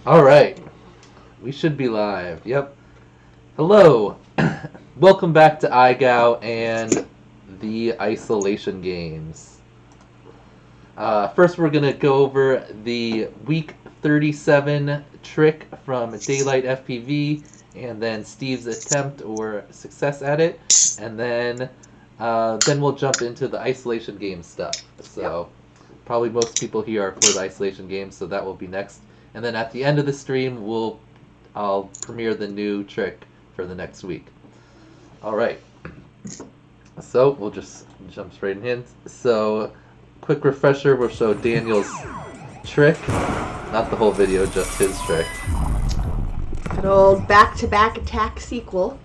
All right, we should be live. Yep. Hello, welcome back to IGOW and the Isolation Games. First, we're gonna go over the week 37 trick from Daylight FPV, and then Steve's attempt or success at it, and then we'll jump into the Isolation Game stuff. So, probably most people here are for the Isolation Games, so that will be next. And then at the end of the stream, I'll premiere the new trick for the next week. All right. So we'll just jump straight in. So, quick refresher, we'll show Daniel's trick. Not the whole video, just his trick. Good old back-to-back attack sequel.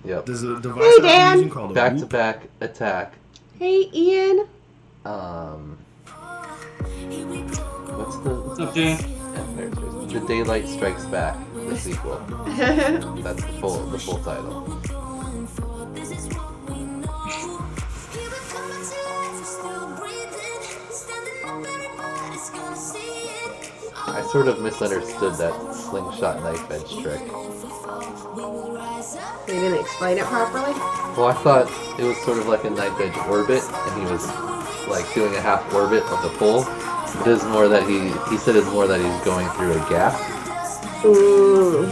Yep. There's a device hey, Dan. called a Back-to-back attack. Hey, Ian. What's up, Dan? The Daylight Strikes Back, the sequel. That's the full title. I sort of misunderstood that slingshot knife edge trick. They didn't explain it properly? Well, I thought it was sort of like a knife edge orbit, and he was like doing a half orbit of the pole. It is more that he said it's more that he's going through a gap. Ooh.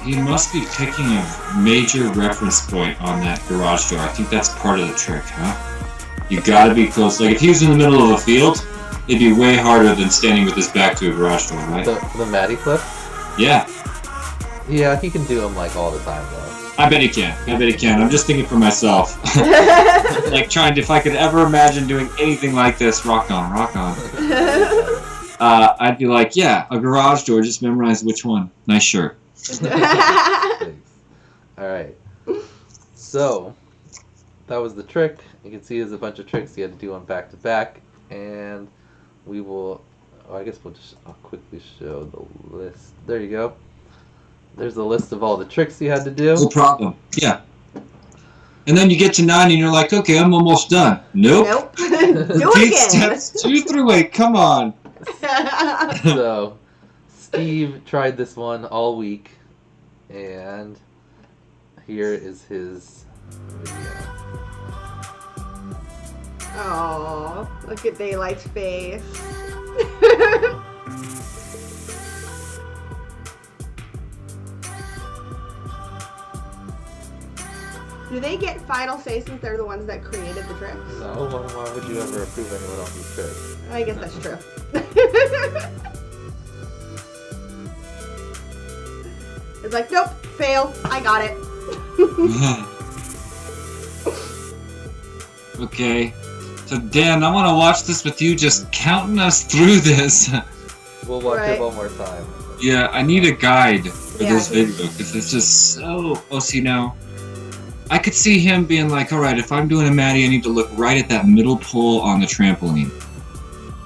He must be picking a major reference point on that garage door. I think that's part of the trick, huh? You gotta be close. Like, if he was in the middle of a field, it'd be way harder than standing with his back to a garage door, right? The Matty clip? Yeah. Yeah, he can do them like all the time, though. I bet he can. I'm just thinking for myself. Like, if I could ever imagine doing anything like this, rock on. I'd be like, yeah, a garage door, just memorize which one. Nice shirt. Alright. So, that was the trick. You can see there's a bunch of tricks you had to do on back-to-back. And we will... I guess I'll quickly show the list. There you go. There's a list of all the tricks you had to do. No problem. Yeah. And then you get to 9 and you're like, okay, I'm almost done. Nope. Do it again. Steps 2 through 8. Come on. So, Steve tried this one all week, and here is his video. Oh, look at Daylight's face. Do they get final say since they're the ones that created the tricks? No, why would you ever approve anyone else's trick? I guess that's true. It's like, nope, fail. I got it. Okay. So, Dan, I want to watch this with you just counting us through this. We'll watch it one more time. Yeah, I need a guide for this video because it's just so... Oh, see, now... I could see him being like, alright, if I'm doing a Matty, I need to look right at that middle pole on the trampoline.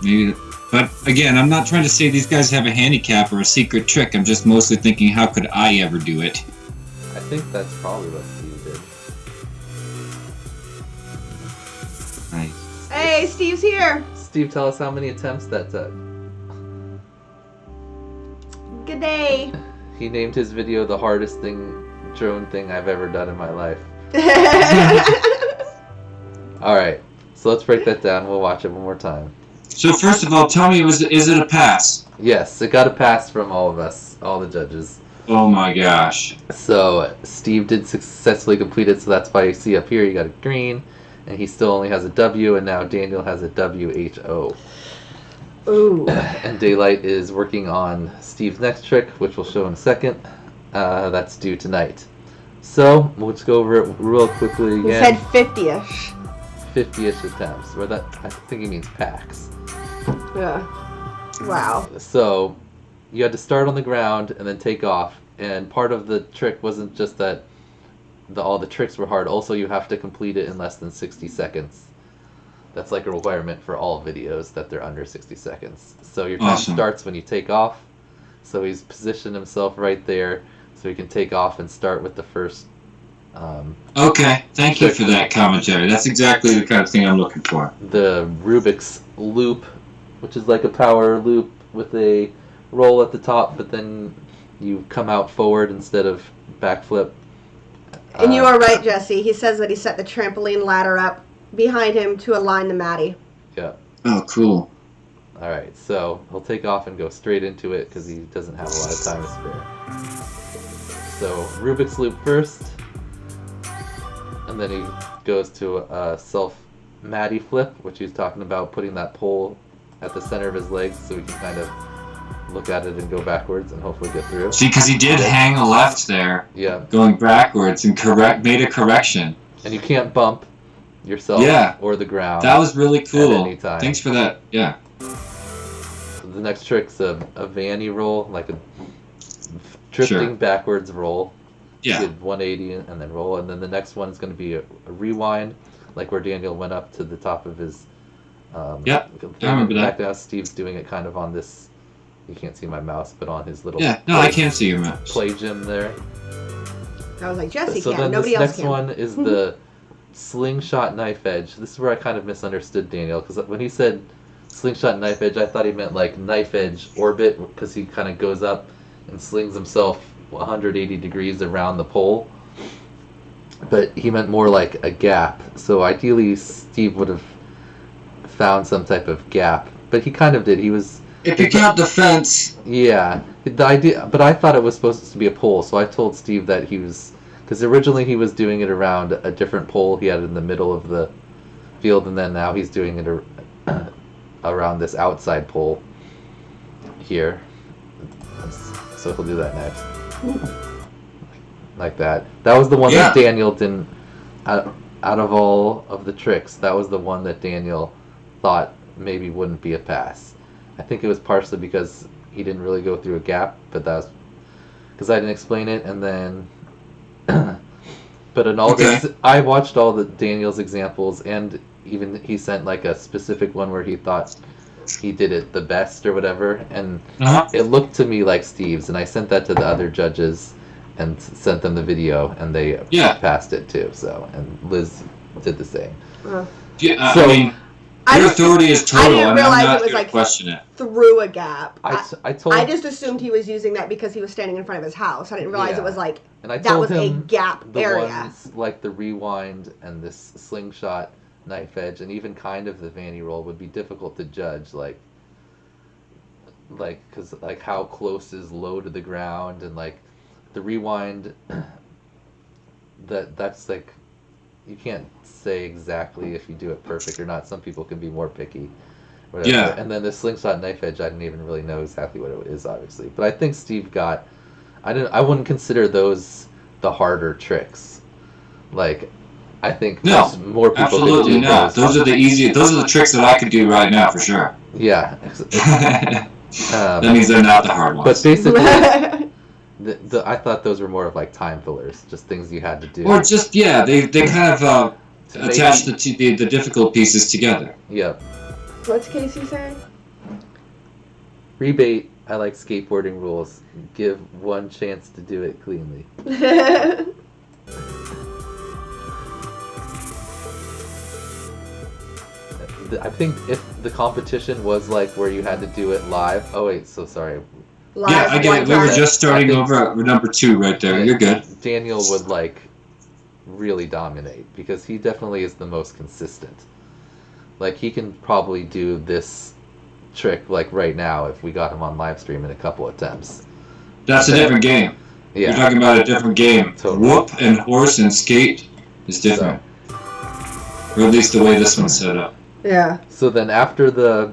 Maybe... But, again, I'm not trying to say these guys have a handicap or a secret trick. I'm just mostly thinking, how could I ever do it? I think that's probably what Steve did. Nice. Hey, Steve's here. Steve, tell us how many attempts that took. Good day. He named his video the hardest drone thing I've ever done in my life. Alright, so let's break that down. We'll watch it one more time. So first of all, tell me, is it a pass? Yes, it got a pass from all of us, all the judges. Oh my gosh. So, Steve did successfully complete it, so that's why you see up here you got a green, and he still only has a W, and now Daniel has a WHO. Ooh. And Daylight is working on Steve's next trick, which we'll show in a second. That's due tonight. So, we'll just go over it real quickly again. He said 50-ish. 50-ish attempts. Or that, I think he means packs. Yeah. Wow. So, you had to start on the ground and then take off. And part of the trick wasn't just that all the tricks were hard. Also, you have to complete it in less than 60 seconds. That's like a requirement for all videos, that they're under 60 seconds. So your time starts when you take off. So he's positioned himself right there so he can take off and start with the first Okay, thank you for that commentary. That's exactly the kind of thing I'm looking for. The Rubik's loop, which is like a power loop with a roll at the top, but then you come out forward instead of backflip. And you are right, Jesse. He says that he set the trampoline ladder up behind him to align the Maddie. Yeah. Oh, cool. All right, so he'll take off and go straight into it because he doesn't have a lot of time to spare. So Rubik's loop first, and then he goes to a self Maddie flip, which he's talking about, putting that pole at the center of his legs so he can kind of look at it and go backwards and hopefully get through. See, because he did hang a left there, Yeah. going backwards, and made a correction. And you can't bump yourself Yeah. or the ground. That was really cool. At any time. Thanks for that. Yeah. So the next trick's a vanny roll, like a drifting backwards roll. Yeah. You did 180 and then roll, and then the next one is going to be a rewind, like where Daniel went up to the top of his. Yep, I remember that. Back now, Steve's doing it kind of on this. You can't see my mouse, but on his little. Yeah, no, I can't see your mouse. Play gym there. I was like, Jesse So can. then Nobody this else next can. one is the slingshot knife edge. This is where I kind of misunderstood Daniel, because when he said slingshot knife edge, I thought he meant like knife edge orbit, because he kind of goes up and slings himself 180 degrees around the pole. But he meant more like a gap. So ideally, Steve would have found some type of gap, but he kind of did. He was. If you count the fence. Yeah, the idea, but I thought it was supposed to be a pole, so I told Steve that he was, because originally he was doing it around a different pole he had in the middle of the field, and then now he's doing it around this outside pole here. So he'll do that next. Like that. That was the one that Daniel didn't, out of all of the tricks, that was the one that Daniel thought maybe wouldn't be a pass. I think it was partially because he didn't really go through a gap, but that was because I didn't explain it, and then but in all this, I watched all the Daniel's examples, and even he sent like a specific one where he thought he did it the best or whatever, and it looked to me like Steve's, and I sent that to the other judges and sent them the video, and they passed it too. So, and Liz did the same. Yeah, so, I mean, your authority is total. I didn't realize it was like question it. through a gap. I just assumed he was using that because he was standing in front of his house. I didn't realize it was like and I that told was him a gap the area. Ones, like the rewind and this slingshot knife edge, and even kind of the vanny roll would be difficult to judge, like because like how close is low to the ground, and like the rewind. That's like. You can't say exactly if you do it perfect or not. Some people can be more picky. Whatever. Yeah. And then the slingshot knife edge, I didn't even really know exactly what it is, obviously. But I think Steve got. I wouldn't consider those the harder tricks. Like, I think more people absolutely can do not. Those are the easy. Those are the tricks that I could do right now for sure. Yeah. That means they're not the hard ones. But basically. I thought those were more of like time fillers, just things you had to do. Or just they kind of attach the difficult pieces together. Yep. What's Casey saying? Rebate. I like skateboarding rules. Give one chance to do it cleanly. I think if the competition was like where you had to do it live. Oh wait, so sorry. Live I get it. We were just starting over at number 2 right there. You're good. Daniel would like really dominate because he definitely is the most consistent. Like he can probably do this trick like right now if we got him on live stream in a couple attempts. That's a different game. Yeah. You're talking about a different game. Totally. Whoop and horse and skate is different. Or at least the way this one's set up. Yeah. So then after the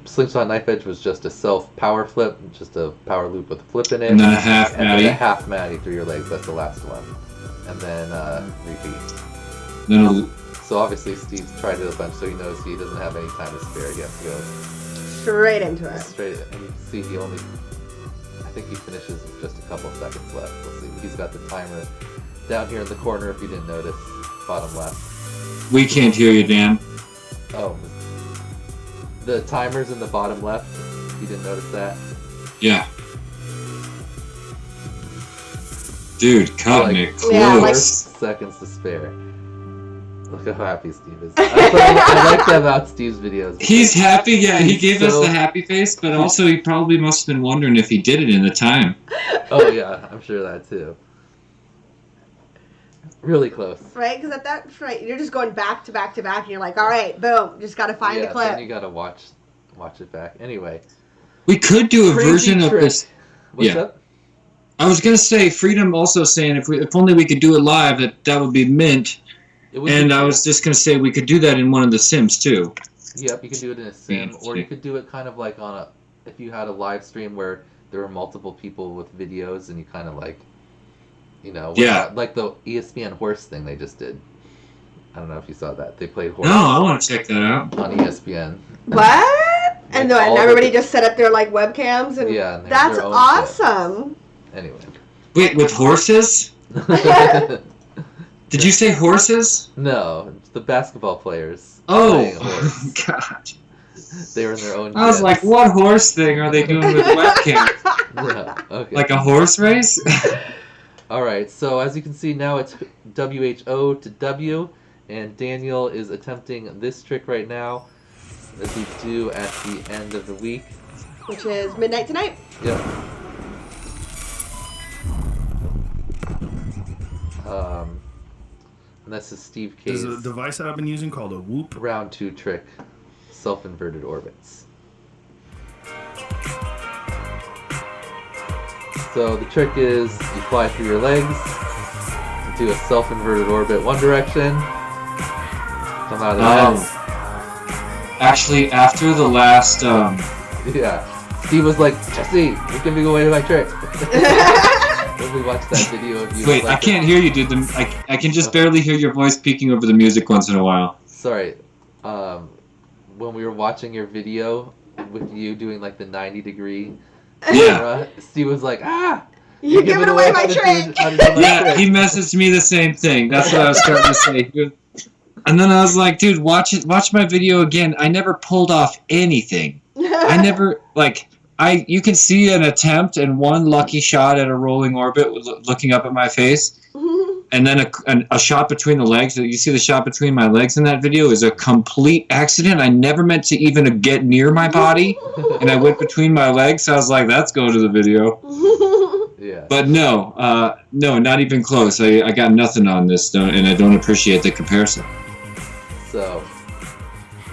slingshot knife edge was just a self power flip, just a power loop with a flip in it, and then a half Maddie. Then a half Maddie through your legs. That's the last one, and then repeat. Then so obviously Steve's tried it a bunch, so he knows he doesn't have any time to spare. He has to go straight into it. Straight, and you can see he only. I think he finishes with just a couple seconds left. We'll see. He's got the timer down here in the corner. If you didn't notice, bottom left. We can't hear you, Dan. Oh. The timer's in the bottom left. You didn't notice that? Yeah. Dude, cutting it close. Yeah, like- 4 seconds to spare. Look how happy Steve is. I like that about Steve's videos. He's happy, yeah. He He's gave us the happy face, but also he probably must have been wondering if he did it in the time. Oh yeah, I'm sure that too. Really close. Right? Because at that right, you're just going back to back to back, and you're like, all right, boom, just got to find the clip. Then you gotta watch it back. Anyway. We could do a Crazy version trick. of this. What's Yeah. up? I was gonna say, Freedom also saying if only we could do it live, that would be mint. It would be And I cool. was just gonna say we could do that in one of the Sims too. Yep, you can do it in a sim, or you Yeah. could do it kind of like if you had a live stream where there were multiple people with videos, and you kind of like, like the ESPN horse thing they just did. I don't know if you saw that. They played horse No, I want to check that out. on ESPN. What? And, Like, all everybody the- just set up their like webcams, and Yeah, and they have that's their own awesome. Anyway. Wait, with horses? Did you say horses? No, it's the basketball players. Oh, playing horse. God. They were in their own I was jets. like, what horse thing are they doing with webcam? Yeah, okay. Like a horse race? Alright, so as you can see now it's WHO to W, and Daniel is attempting this trick right now, as we do at the end of the week. Which is midnight tonight. Yep. And this is Steve K's There's a device that I've been using called a Whoop. round 2 trick, self-inverted orbits. So the trick is you fly through your legs, do a self-inverted orbit one direction, come out of that. Actually, after the last, Yeah. Steve was like, Jesse, you're giving away my trick. When we watched that video of you. wait, I can't hear you, dude. I can just barely hear your voice peeking over the music once in a while. Sorry. When we were watching your video with you doing like the 90-degree Yeah. camera, Steve was like, You're giving away my trick. Yeah, he messaged me the same thing. That's what I was starting to say. And then I was like, dude, watch my video again. I never pulled off anything. I never, you can see an attempt and one lucky shot at a rolling orbit looking up at my face. And then a shot between the legs. You see the shot between my legs in that video is a complete accident. I never meant to even get near my body. And I went between my legs. So I was like, let's go to the video. Yeah. But no, not even close. I got nothing on this, and I don't appreciate the comparison. So.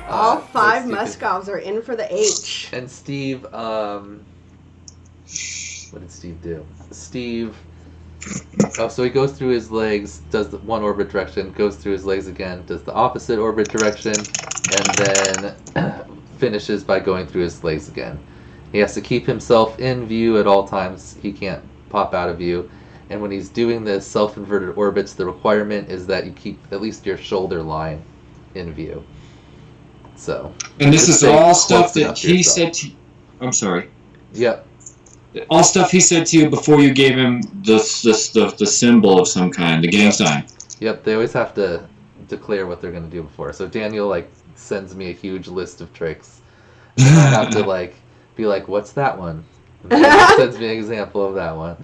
All 5 let's see. Muscows are in for the H. And Steve, what did Steve do? So he goes through his legs, does the one orbit direction, goes through his legs again, does the opposite orbit direction, and then finishes by going through his legs again. He has to keep himself in view at all times. He can't pop out of view. And when he's doing this self-inverted orbits, the requirement is that you keep at least your shoulder line in view. So. And this just is all stay stuff close that enough to he yourself. said to. I'm sorry. Yep. All stuff he said to you before you gave him the symbol of some kind, the gang sign. Yep, they always have to declare what they're going to do before. So Daniel, sends me a huge list of tricks. And I have to, be like, what's that one? And then he sends me an example of that one.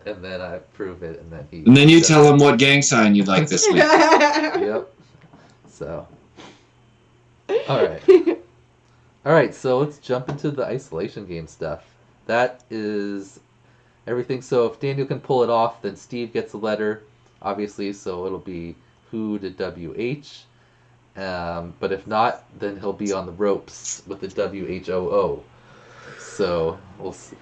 And then I prove it, and then he... And then you tell him what gang sign you'd like this week. Yep. So... Alright, so let's jump into the isolation game stuff. That is everything. So if Daniel can pull it off, then Steve gets a letter, obviously, so it'll be WHO to WH. But if not, then he'll be on the ropes with the WHOO. So we'll see.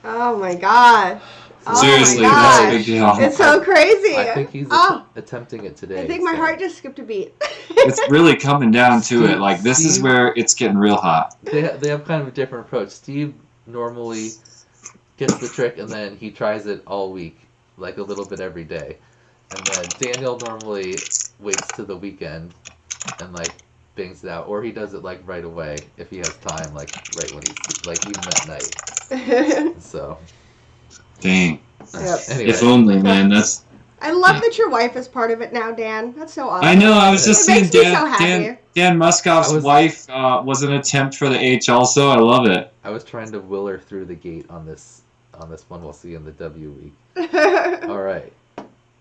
Oh my gosh. Oh Seriously, my that's a gosh. big deal. It's so crazy. I think he's attempting it today. I think my so. heart just skipped a beat. It's really coming down to it. This is where it's getting real hot. They have kind of a different approach. Steve normally gets the trick and then he tries it all week, a little bit every day. And then Daniel normally waits to the weekend and bangs it out, or he does it right away if he has time, right when he's even at night. So. Dang. Yep. Anyway. If only, man. That's. I love that your wife is part of it now, Dan. That's so awesome. I know. I was just It seeing makes me so happy. Dan Muscoff's wife was an attempt for the H. Also, I love it. I was trying to will her through the gate on this on this one. We'll see in the W week. All right.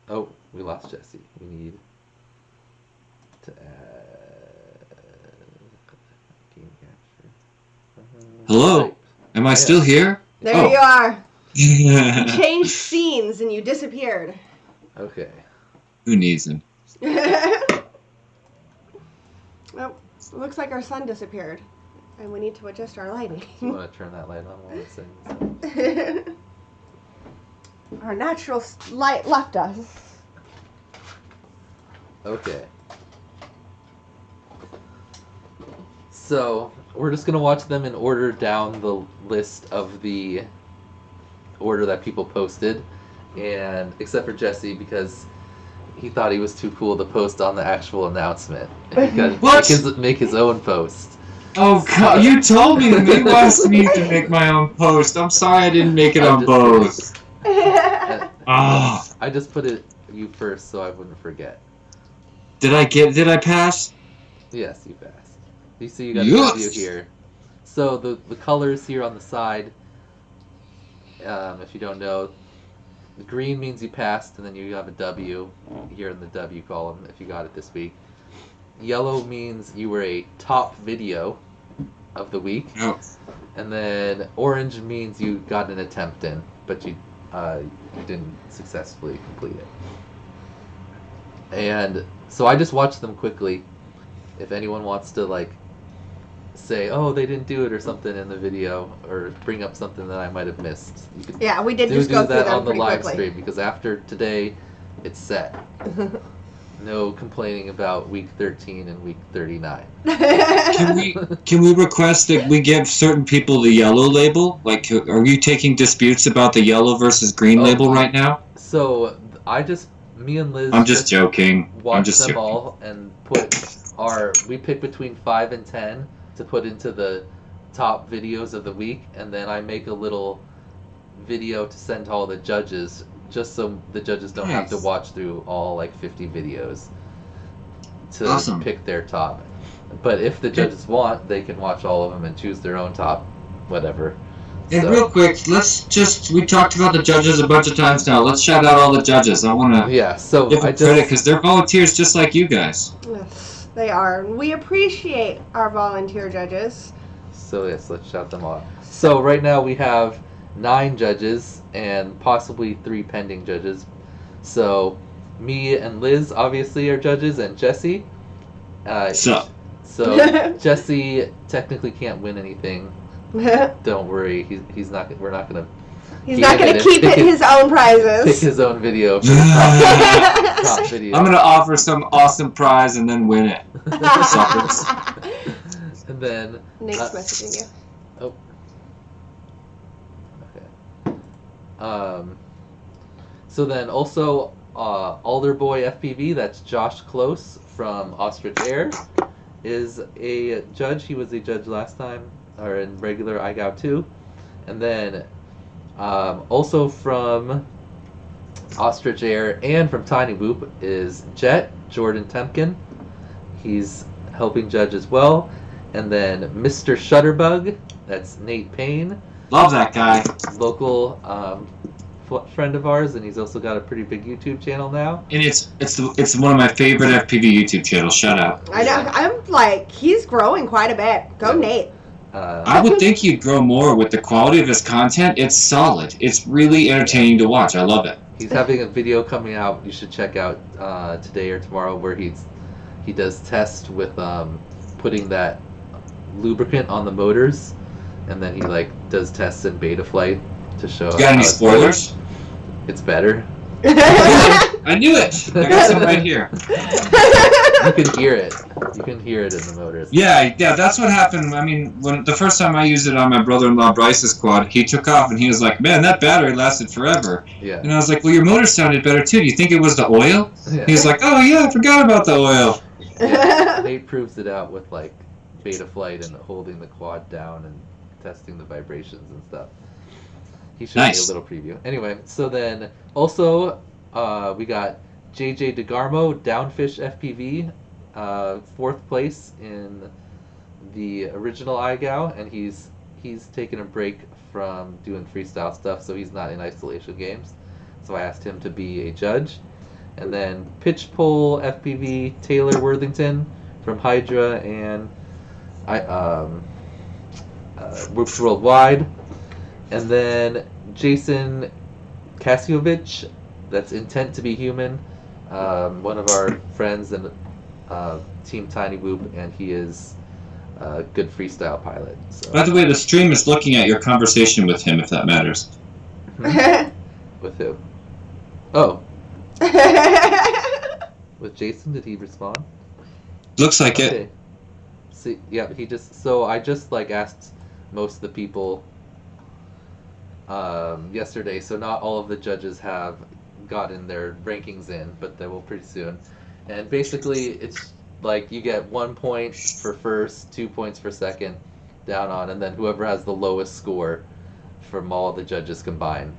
Oh, we lost Jesse. We need to add game capture. Hello? Right. Am I still here? There you are. You You changed scenes and you disappeared. Okay. Who needs him? Oh, looks like our sun disappeared. And we need to adjust our lighting. Do you want to turn that light on while I'm saying this? Our natural light left us. Okay. So, we're just going to watch them in order down the list of the order that people posted. And except for Jesse, because he thought he was too cool to post on the actual announcement. And he could make his own post. Oh, God, you told me that you asked me to make my own post. I'm sorry I didn't make it on both. Ah. I just put you first so I wouldn't forget. Did I pass? Yes, you passed. You see you got a W here. So the colors here on the side, if you don't know, the green means you passed, and then you have a W here in the W column if you got it this week. Yellow means you were a top video of the week. No. And then orange means you got an attempt in, but you didn't successfully complete it. And so I just watched them quickly. If anyone wants to say, oh, they didn't do it or something in the video, or bring up something that I might have missed, you could we did just go through that them on the pretty live quickly. stream, because after today, it's set. No complaining about week 13 and week 39. Can we request that we give certain people the yellow label? Like, are you taking disputes about the yellow versus green label right now? So me and Liz. I'm just joking. Watch them all and we pick between 5 and 10 to put into the top videos of the week, and then I make a little video to send to all the judges, just so the judges don't have to watch through all 50 videos to pick their top. But if the judges want, they can watch all of them and choose their own top, whatever. And real quick, we talked about the judges a bunch of times now. Let's shout out all the judges. I want to give them credit because they're volunteers just like you guys. Yes, they are. We appreciate our volunteer judges. So yes, let's shout them all. So right now we have 9 judges and possibly 3 pending judges. So me and Liz obviously are judges, and Jesse. So Jesse technically can't win anything. Don't worry, he's not. We're not gonna. He's not gonna keep his own prizes. Pick his own video for the top video. I'm gonna offer some awesome prize and then win it. And then Nate's messaging you. Oh. Okay. So then also Alderboy FPV, that's Josh Close from Ostrich Air, is a judge. He was a judge last time, or in regular IGOW 2. And then also from Ostrich Air and from Tiny Whoop is Jordan Temkin. He's helping judge as well. And then Mr. Shutterbug, that's Nate Payne. Love that guy. Local friend of ours, and he's also got a pretty big YouTube channel now. And it's one of my favorite FPV YouTube channels. Shout out. I know. I'm he's growing quite a bit. Go Nate. I would think he'd grow more with the quality of his content. It's solid. It's really entertaining to watch. I love it. He's having a video coming out. You should check out today or tomorrow, where he does tests with putting that lubricant on the motors, and then he does tests in beta flight to show. You got any spoilers? It's better. I knew it. I got some right here. You can hear it. You can hear it in the motors. Yeah, that's what happened. I mean, when the first time I used it on my brother-in-law Bryce's quad, he took off and he was like, "Man, that battery lasted forever." Yeah. And I was like, "Well, your motor sounded better too. Do you think it was the oil?" Yeah. He was like, "Oh yeah, I forgot about the oil." Yeah. Nate proves it out with beta flight and holding the quad down and testing the vibrations and stuff. He showed me a little preview. Anyway, so then also we got JJ DeGarmo, Downfish FPV, 4th place in the original IGOW, and he's taken a break from doing freestyle stuff, so he's not in Isolation Games. So I asked him to be a judge. And then Pitch Pole FPV Taylor Worthington from Hydra and Whoops Worldwide. And then Jason Kasiovich, that's Intent to Be Human, one of our friends and Team Tiny Whoop, and he is a good freestyle pilot. So. By the way, the stream is looking at your conversation with him, if that matters. With who? Oh. With Jason, did he respond? Looks like Okay. it. See, yeah, he just. So I just like asked most of the people yesterday. So not all of the judges have gotten their rankings in, but they will pretty soon. And basically, it's like you get 1 point for first, 2 points for second, down on, and then whoever has the lowest score from all the judges combined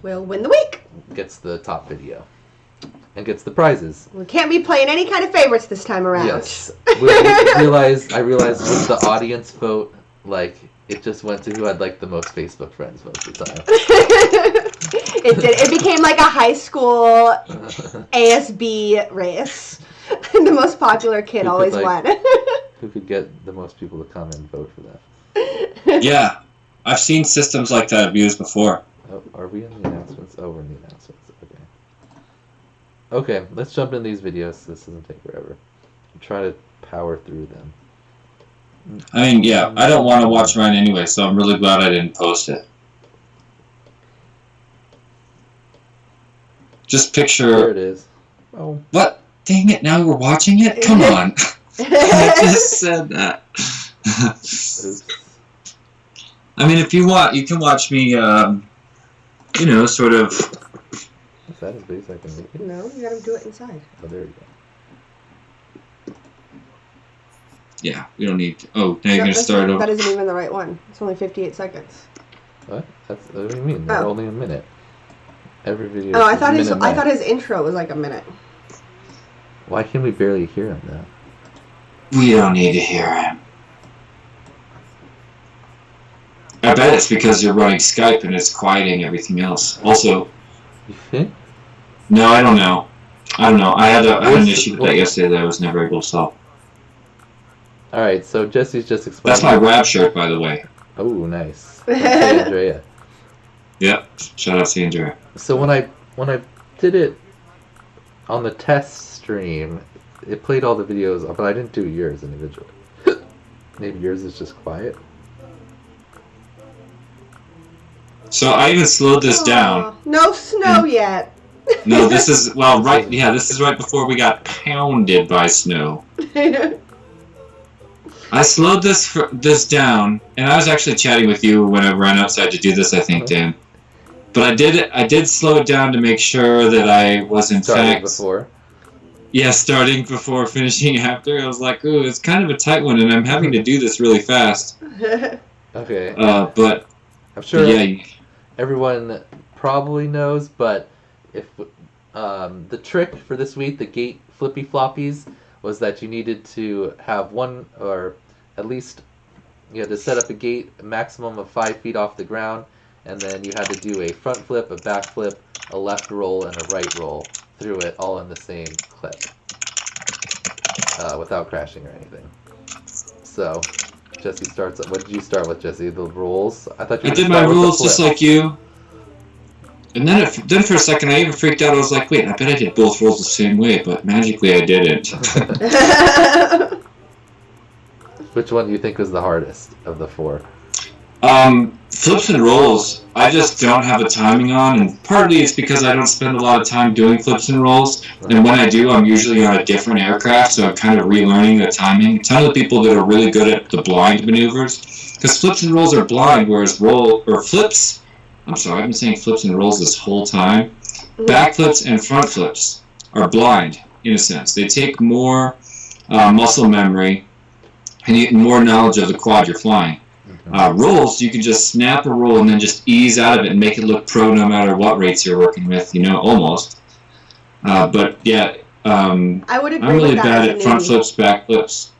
We'll win the week. gets the top video and gets the prizes. We can't be playing any kind of favorites this time around. Yes. I realized with the audience vote, like, it just went to who had, like, the most Facebook friends most of the time. It did. It became like a high school ASB race. The most popular kid Who could, always like- won. Who could get the most people to come and vote for that? Yeah, I've seen systems like that abused before. Oh, are we in the announcements? Oh, we're in the announcements. Okay. Okay, let's jump in these videos. This doesn't take forever. Try to power through them. I mean, yeah, I don't want to watch mine anyway, so I'm really glad I didn't post it. Just There picture... it is. Oh. What? Dang it, now we're watching it? Come on. I just said that. Oops. I mean, if you want, you can watch me, you know, sort of... Is that as big as I can make it? No, you gotta do it inside. Oh, there we go. Yeah, we don't need to... Oh, now you're No, going to start that over. isn't even the right one. It's only 58 seconds. What? What do you mean? They're Oh. only a minute. Every video. Oh, I is thought a his minute I thought max. his intro was like a minute. Why can we barely hear him now? We don't need to hear him. I bet it's because you're running Skype and it's quieting everything else. Also, You think? no, I don't know. I don't know. I had an issue with that yesterday that I was never able to solve. Alright, so Jesse's just explaining. That's my rap shirt, by the way. Oh, nice. Hey, Andrea. Yep. Shout out to Andrea. So when I did it on the test stream, it played all the videos, but I didn't do yours individually. Maybe yours is just quiet. So I even slowed this down. Aw, no snow yet. No, this is, well, right, yeah, this is right before we got pounded by snow. I slowed this down, and I was actually chatting with you when I ran outside to do this, I think, Dan. But I did slow it down to make sure that I was in Started fact... before. Yeah, starting before, finishing after. I was like, ooh, it's kind of a tight one, and I'm having to do this really fast. Okay. But, I'm sure yeah, everyone probably knows, but if the trick for this week, the gate flippy floppies, was that you needed to have one, or at least you had to set up a gate a maximum of 5 feet off the ground, and then you had to do a front flip, a back flip, a left roll, and a right roll through it all in the same clip without crashing or anything. So Jesse starts. What did you start with, Jesse? The rolls? I thought you I were did gonna my start with the rules just flip. like you. And then for a second I even freaked out. I was like, wait, I bet I did both rolls the same way, but magically I didn't. Which one do you think was the hardest of the four? Flips and rolls, I just don't have a timing on, and partly it's because I don't spend a lot of time doing flips and rolls, and when I do, I'm usually on a different aircraft, so I'm kind of relearning the timing. A ton of the people that are really good at the blind maneuvers, because flips and rolls are blind, whereas flips, I'm sorry, I've been saying flips and rolls this whole time. Back flips and front flips are blind, in a sense. They take more muscle memory and more knowledge of the quad you're flying. Rolls, you can just snap a roll and then just ease out of it and make it look pro no matter what rates you're working with, you know, almost. But yeah, I would agree I'm really with that bad as a at front newbie. flips, back flips.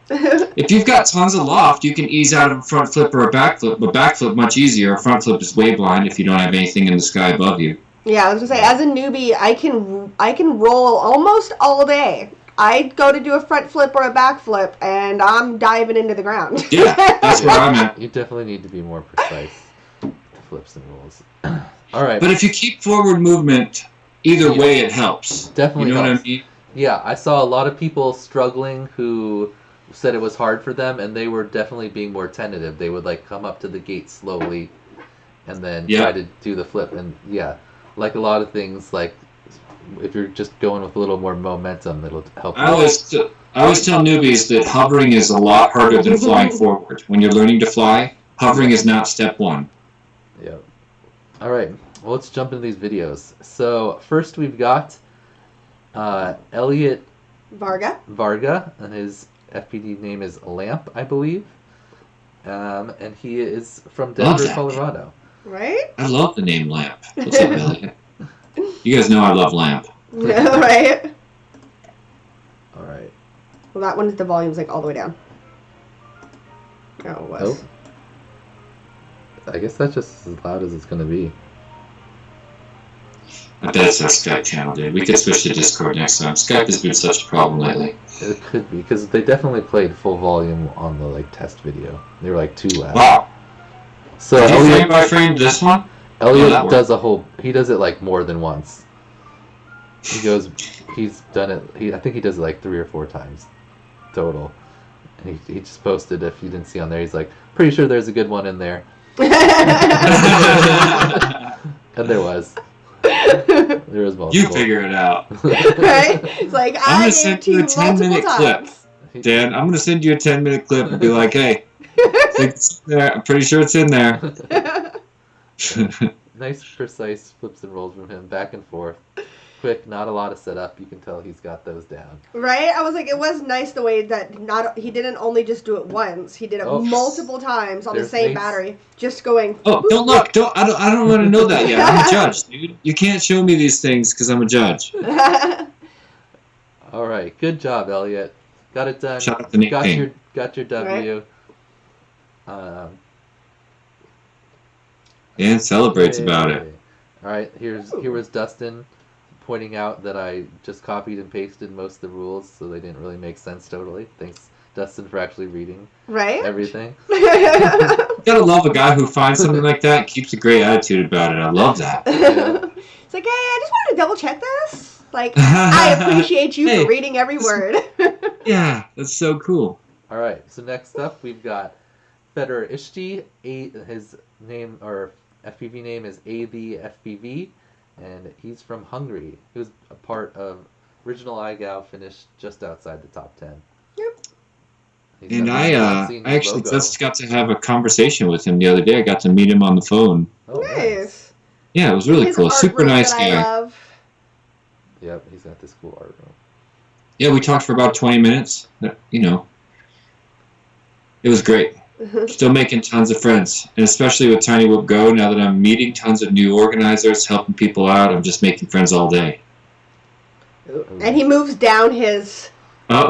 If you've got tons of loft, you can ease out of a front flip or a back flip, but back flip much easier. A front flip is way blind if you don't have anything in the sky above you. Yeah, I was gonna say, as a newbie, I can roll almost all day. I go to do a front flip or a back flip, and I'm diving into the ground. Yeah, that's where I'm at. You definitely need to be more precise with the flips and rolls. All right. But if you keep forward movement, either way it helps. Definitely You know helps. what I mean? Yeah, I saw a lot of people struggling who said it was hard for them, and they were definitely being more tentative. They would like come up to the gate slowly, and then try to do the flip. And yeah, like a lot of things, like if you're just going with a little more momentum, it'll help. I always tell newbies that hovering is a lot harder than flying forward. When you're learning to fly, hovering is not step one. Yeah. All right. Well, let's jump into these videos. So first we've got Elliot Varga, and his FPV name is Lamp, I believe. And he is from Denver, Colorado. Right? I love the name Lamp. What's up, Elliot? You guys know I love Lamp. Yeah, right? All right. Well, that one, the volume's like all the way down. Oh, it was. I guess that's just as loud as it's going to be. I bet it's our Skype channel, dude. We could switch to Discord next time. Skype has been such a problem lately. It could be, because they definitely played full volume on the like test video. They were like too loud. Wow. So Did you Elliot, frame by frame this one? Elliot does a whole. He does it like more than once. He's done it. I think he does it like 3 or 4 times total. And he just posted, if you didn't see on there, he's like, pretty sure there's a good one in there. And there was. There was multiple. You figure it out. Right? It's like, I'm I gonna send you a 10-minute clip. Dan, I'm going to send you a 10-minute clip and be like, hey, it's there. I'm pretty sure it's in there. Nice, precise flips and rolls from him, back and forth. Quick, not a lot of setup. You can tell he's got those down. Right? I was like, it was nice the way that he didn't only just do it once. He did it multiple times on the same battery. Just going. Oh, don't look. I don't want to know that yet. I'm a judge, dude. You can't show me these things because I'm a judge. All right, good job, Elliot. Got it done. Shout out to Nate. Got your W. Right. And celebrates about it. All right, here was Dustin pointing out that I just copied and pasted most of the rules, so they didn't really make sense totally. Thanks, Dustin, for actually reading everything. You gotta love a guy who finds something like that and keeps a great attitude about it. I love that. Yeah. It's like, hey, I just wanted to double check this. Like, I appreciate you for reading every word. Yeah, that's so cool. All right, so next up we've got Fedor Ishti. His name or FPV name is AVFPV, and he's from Hungary. He was a part of original IGOW, finished just outside the top 10. Yep. And I actually just got to have a conversation with him the other day. I got to meet him on the phone. Oh, nice. Yeah, it was really cool. Super nice guy. I love. Yep, he's got this cool art room. Yeah, we talked for about 20 minutes. You know, it was great. Still making tons of friends, and especially with Tiny Whoop Go, now that I'm meeting tons of new organizers, helping people out, I'm just making friends all day. And he moves down his... Tries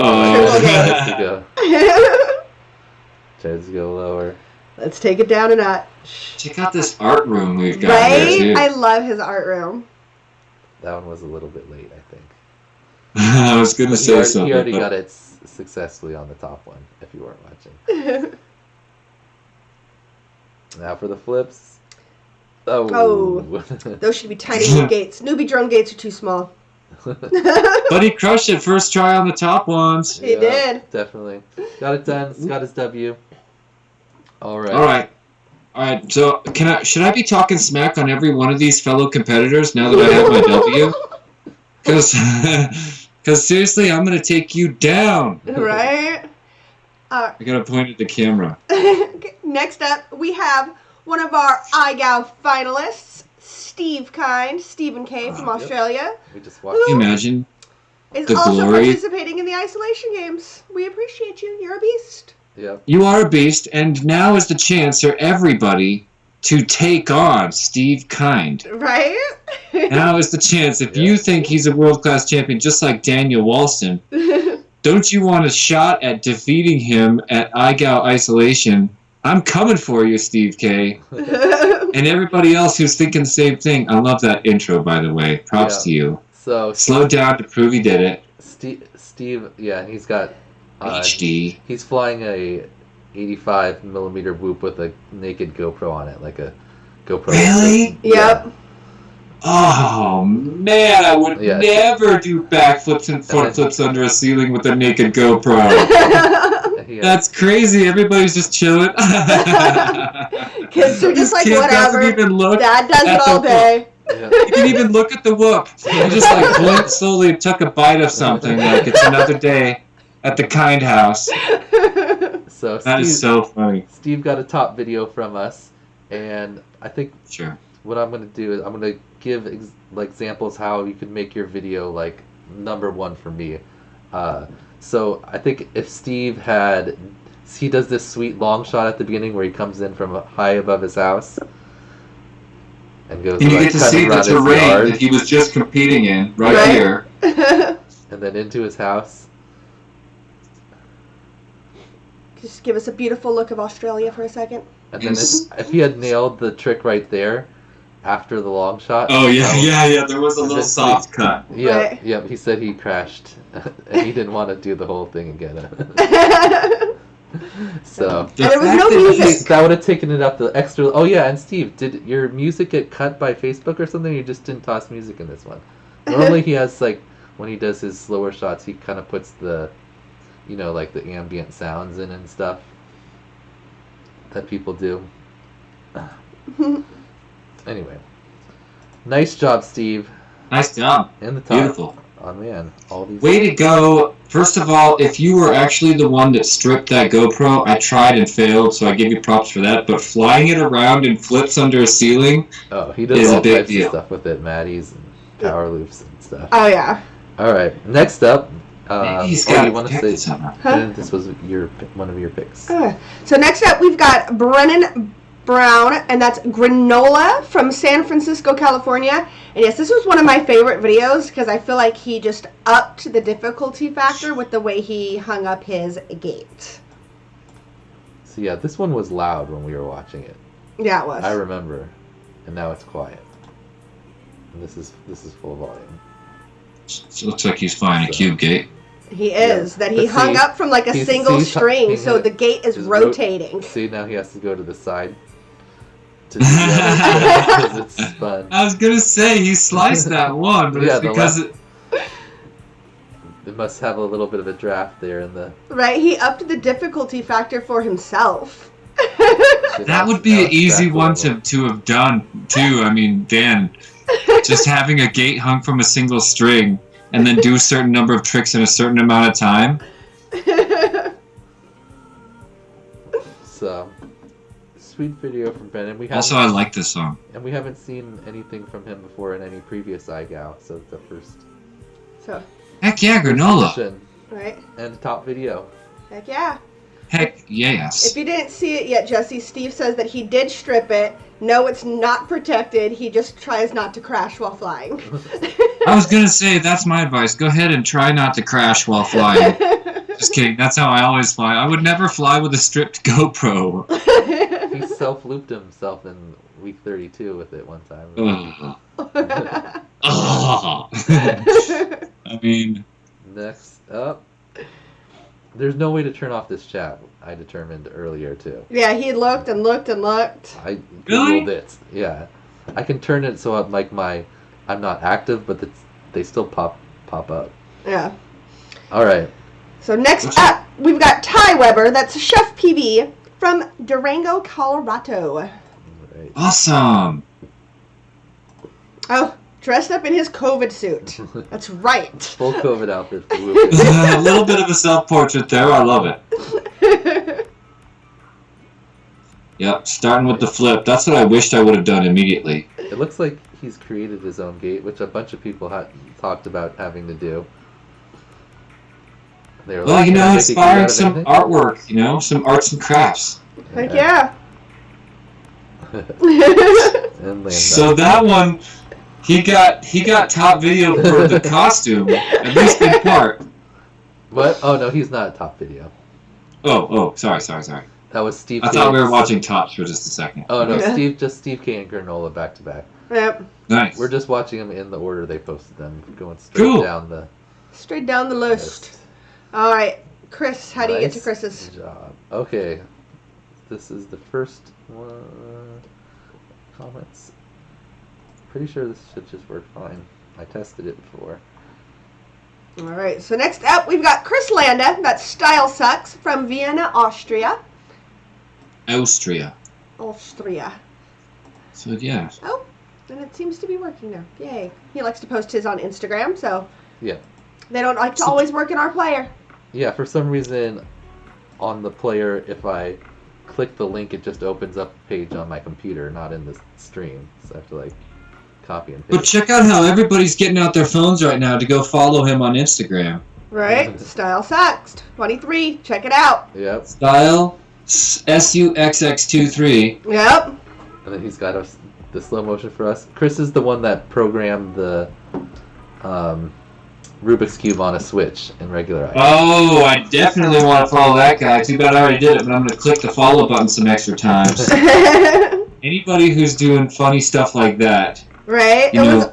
to go lower. Let's take it down a notch. Check out this art room we've got here, too. I love his art room. That one was a little bit late, I think. I was going to say something. He already got it successfully on the top one, if you weren't watching. Now for the flips. Oh. Those should be tiny gates. Newbie drone gates are too small. But he crushed it first try on the top ones. He did. Definitely. Got it done. He's got his W. All right. So should I be talking smack on every one of these fellow competitors now that I have my W? Because seriously, I'm going to take you down. Right? I got to point at the camera. Next up, we have one of our IGOW finalists, Stephen K. from Australia. We just watched. Can you imagine is the also glory? Participating in the Isolation Games. We appreciate you. You're a beast. Yep. You are a beast, and now is the chance for everybody to take on Steve Kind. Right? Now is the chance. If you think he's a world-class champion, just like Daniel Walston, don't you want a shot at defeating him at IGOW Isolation? I'm coming for you, Steve K. And everybody else who's thinking the same thing. I love that intro, by the way. Props to you. So slow down to prove he did it. Steve, yeah, he's got HD. He's flying a 85mm whoop with a naked GoPro on it, like a GoPro. Really? Yep. Oh man, I would never do backflips and front flips under a ceiling with a naked GoPro. That's crazy. Everybody's just chilling. Kids are just like, whatever. Dad does it all day. Yeah. You can even look at the whoop. He just like blinked slowly and took a bite of something like it's another day at the kind house. So that is so funny. Steve got a top video from us, and I think what I'm going to do is I'm going to give examples how you can make your video like #1 for me. So I think if Steve he does this sweet long shot at the beginning where he comes in from high above his house and goes. And you get to see the terrain that he was just competing in right here, and then into his house. Just give us a beautiful look of Australia for a second. And then if he had nailed the trick right there after the long shot. Oh yeah. There was a little soft cut. Yeah, yeah. He said he crashed, and he didn't want to do the whole thing again. So and there was no music. That would have taken it up the extra. Oh yeah, and Steve, did your music get cut by Facebook or something? Or you just didn't toss music in this one? Normally he has like when he does his slower shots, he kind of puts the, like the ambient sounds in and stuff that people do. Anyway, nice job, Steve. Nice job. In the top. Beautiful. Oh man, all these. Way to go! First of all, if you were actually the one that stripped that GoPro, I tried and failed, so I give you props for that. But flying it around in flips under a ceiling, he does all types of stuff with it, Maddie's and power loops and stuff. Oh yeah. All right, next up. You want to say this was one of your picks. So next up, we've got Brennan Brown, and that's Granola from San Francisco, California. And yes, this was one of my favorite videos because I feel like he just upped the difficulty factor with the way he hung up his gate. So yeah, this one was loud when we were watching it. Yeah, it was. I remember, and now it's quiet. And this is full volume. So it looks like he's flying a cube gate. He is. That he hung up from like a single string, so the gate is rotating. See, now he has to go to the side. To do that because it's fun. I was gonna say he sliced that one, but it's because it must have a little bit of a draft there in the. Right, he upped the difficulty factor for himself. That would be an easy one to have done too. I mean, Dan, just having a gate hung from a single string and then do a certain number of tricks in a certain amount of time. So, sweet video from Brennan. Also, I like this song. And we haven't seen anything from him before in any previous IGOW, so it's the first. So. Heck yeah, Granola. Right. And the top video. Heck yeah. Heck yes. If you didn't see it yet, Jesse, Steve says that he did strip it. No, it's not protected. He just tries not to crash while flying. I was going to say, that's my advice. Go ahead and try not to crash while flying. Just kidding. That's how I always fly. I would never fly with a stripped GoPro. He self-looped himself in week 32 with it one time. I mean... Next up... There's no way to turn off this chat, I determined earlier, too. Yeah, he looked and looked and looked. I Googled it. Yeah. I can turn it so I'm not active, but they still pop up. Yeah. All right. So next up, we've got Ty Weber. That's JesseP from Durango, Colorado. Right. Awesome. Oh, dressed up in his COVID suit. That's right. Full COVID outfit. A little bit of a self-portrait there. I love it. Yep, starting with the flip. That's what I wished I would have done immediately. It looks like he's created his own gate, which a bunch of people had talked about having to do. Well, inspiring some artwork, some arts and crafts. Heck yeah. So that one, he got top video for the costume, at least in part. What? Oh no, he's not a top video. Oh, sorry. That was Steve. I thought we were watching Tops for just a second. Oh no, Yeah. Steve K and Granola back to back. Yep. Nice. We're just watching them in the order they posted them, going straight down the Straight down the list. All right, Chris. How do you get to Nice Chris's? job. Okay, this is the first one. Comments. Pretty sure this should just work fine. I tested it before. All right. So next up, we've got Chris Landa. That's Style Sucks from Vienna, Austria. Austria. Austria. So yeah. Oh, and it seems to be working now. Yay. He likes to post his on Instagram, so Yeah. they don't like to always work in our player. Yeah, for some reason, on the player, if I click the link, it just opens up a page on my computer, not in the stream. So I have to like copy and But paste. check out how everybody's getting out their phones right now to go follow him on Instagram. Right? Style Sucks 23. Check it out. Yep. Style SUXX23. Yep. And then he's got the slow motion for us. Chris is the one that programmed the Rubik's Cube on a Switch in regular iPhone. Oh, I definitely want to follow that guy. Too bad I already did it, but I'm going to click the follow button some extra times. Anybody who's doing funny stuff like that, Right? You It know, was.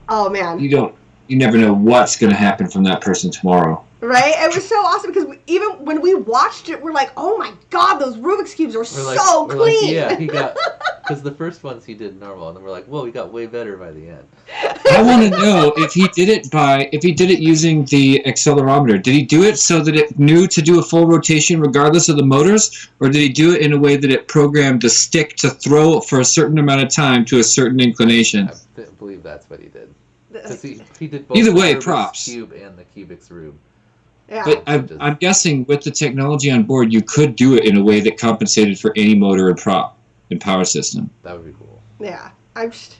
Oh man. you never know what's going to happen from that person tomorrow. Right? It was so awesome because even when we watched it, we're like, oh my god, those Rubik's Cubes are so clean. Yeah, he got, because the first ones he did normal, and then we're like, whoa, he got way better by the end. I want to know if he did it using the accelerometer. Did he do it so that it knew to do a full rotation regardless of the motors, or did he do it in a way that it programmed the stick to throw for a certain amount of time to a certain inclination? I believe that's what he did. Because he did both Either way, the Rubik's props. Cube and the Cubics Rube. Yeah. But I'm guessing with the technology on board, you could do it in a way that compensated for any motor and prop and power system. That would be cool. Yeah. I'm just.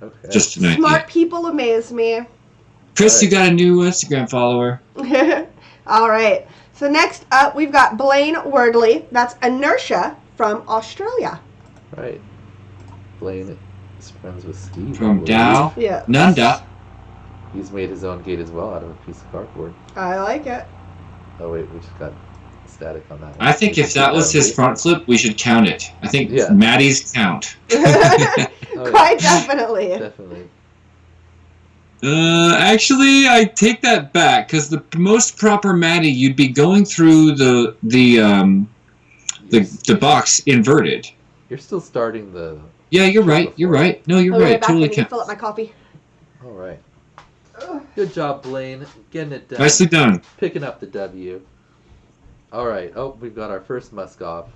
Okay. Just an idea. Smart people amaze me. Chris, you got a new Instagram follower. All right. So next up, we've got Blaine Wordley. That's Inertia from Australia. Right. Blaine is friends with Steve. I From believe. Dow. Yeah. Nunda. He's made his own gate as well out of a piece of cardboard. I like it. Oh wait, we just got static on that one. I think if that was his front flip, we should count it. I think Yeah. Maddie's count. Oh, yeah. Quite definitely. Definitely. Actually, I take that back because the most proper Maddie, you'd be going through the box inverted. You're still starting the. Yeah, you're right. You're right. No, you're I'll be right. back. Totally I need to count. fill up my coffee. All right. Good job, Blaine. Getting it done. Nicely done. Picking up the W. All right. Oh, we've got our first musk-off.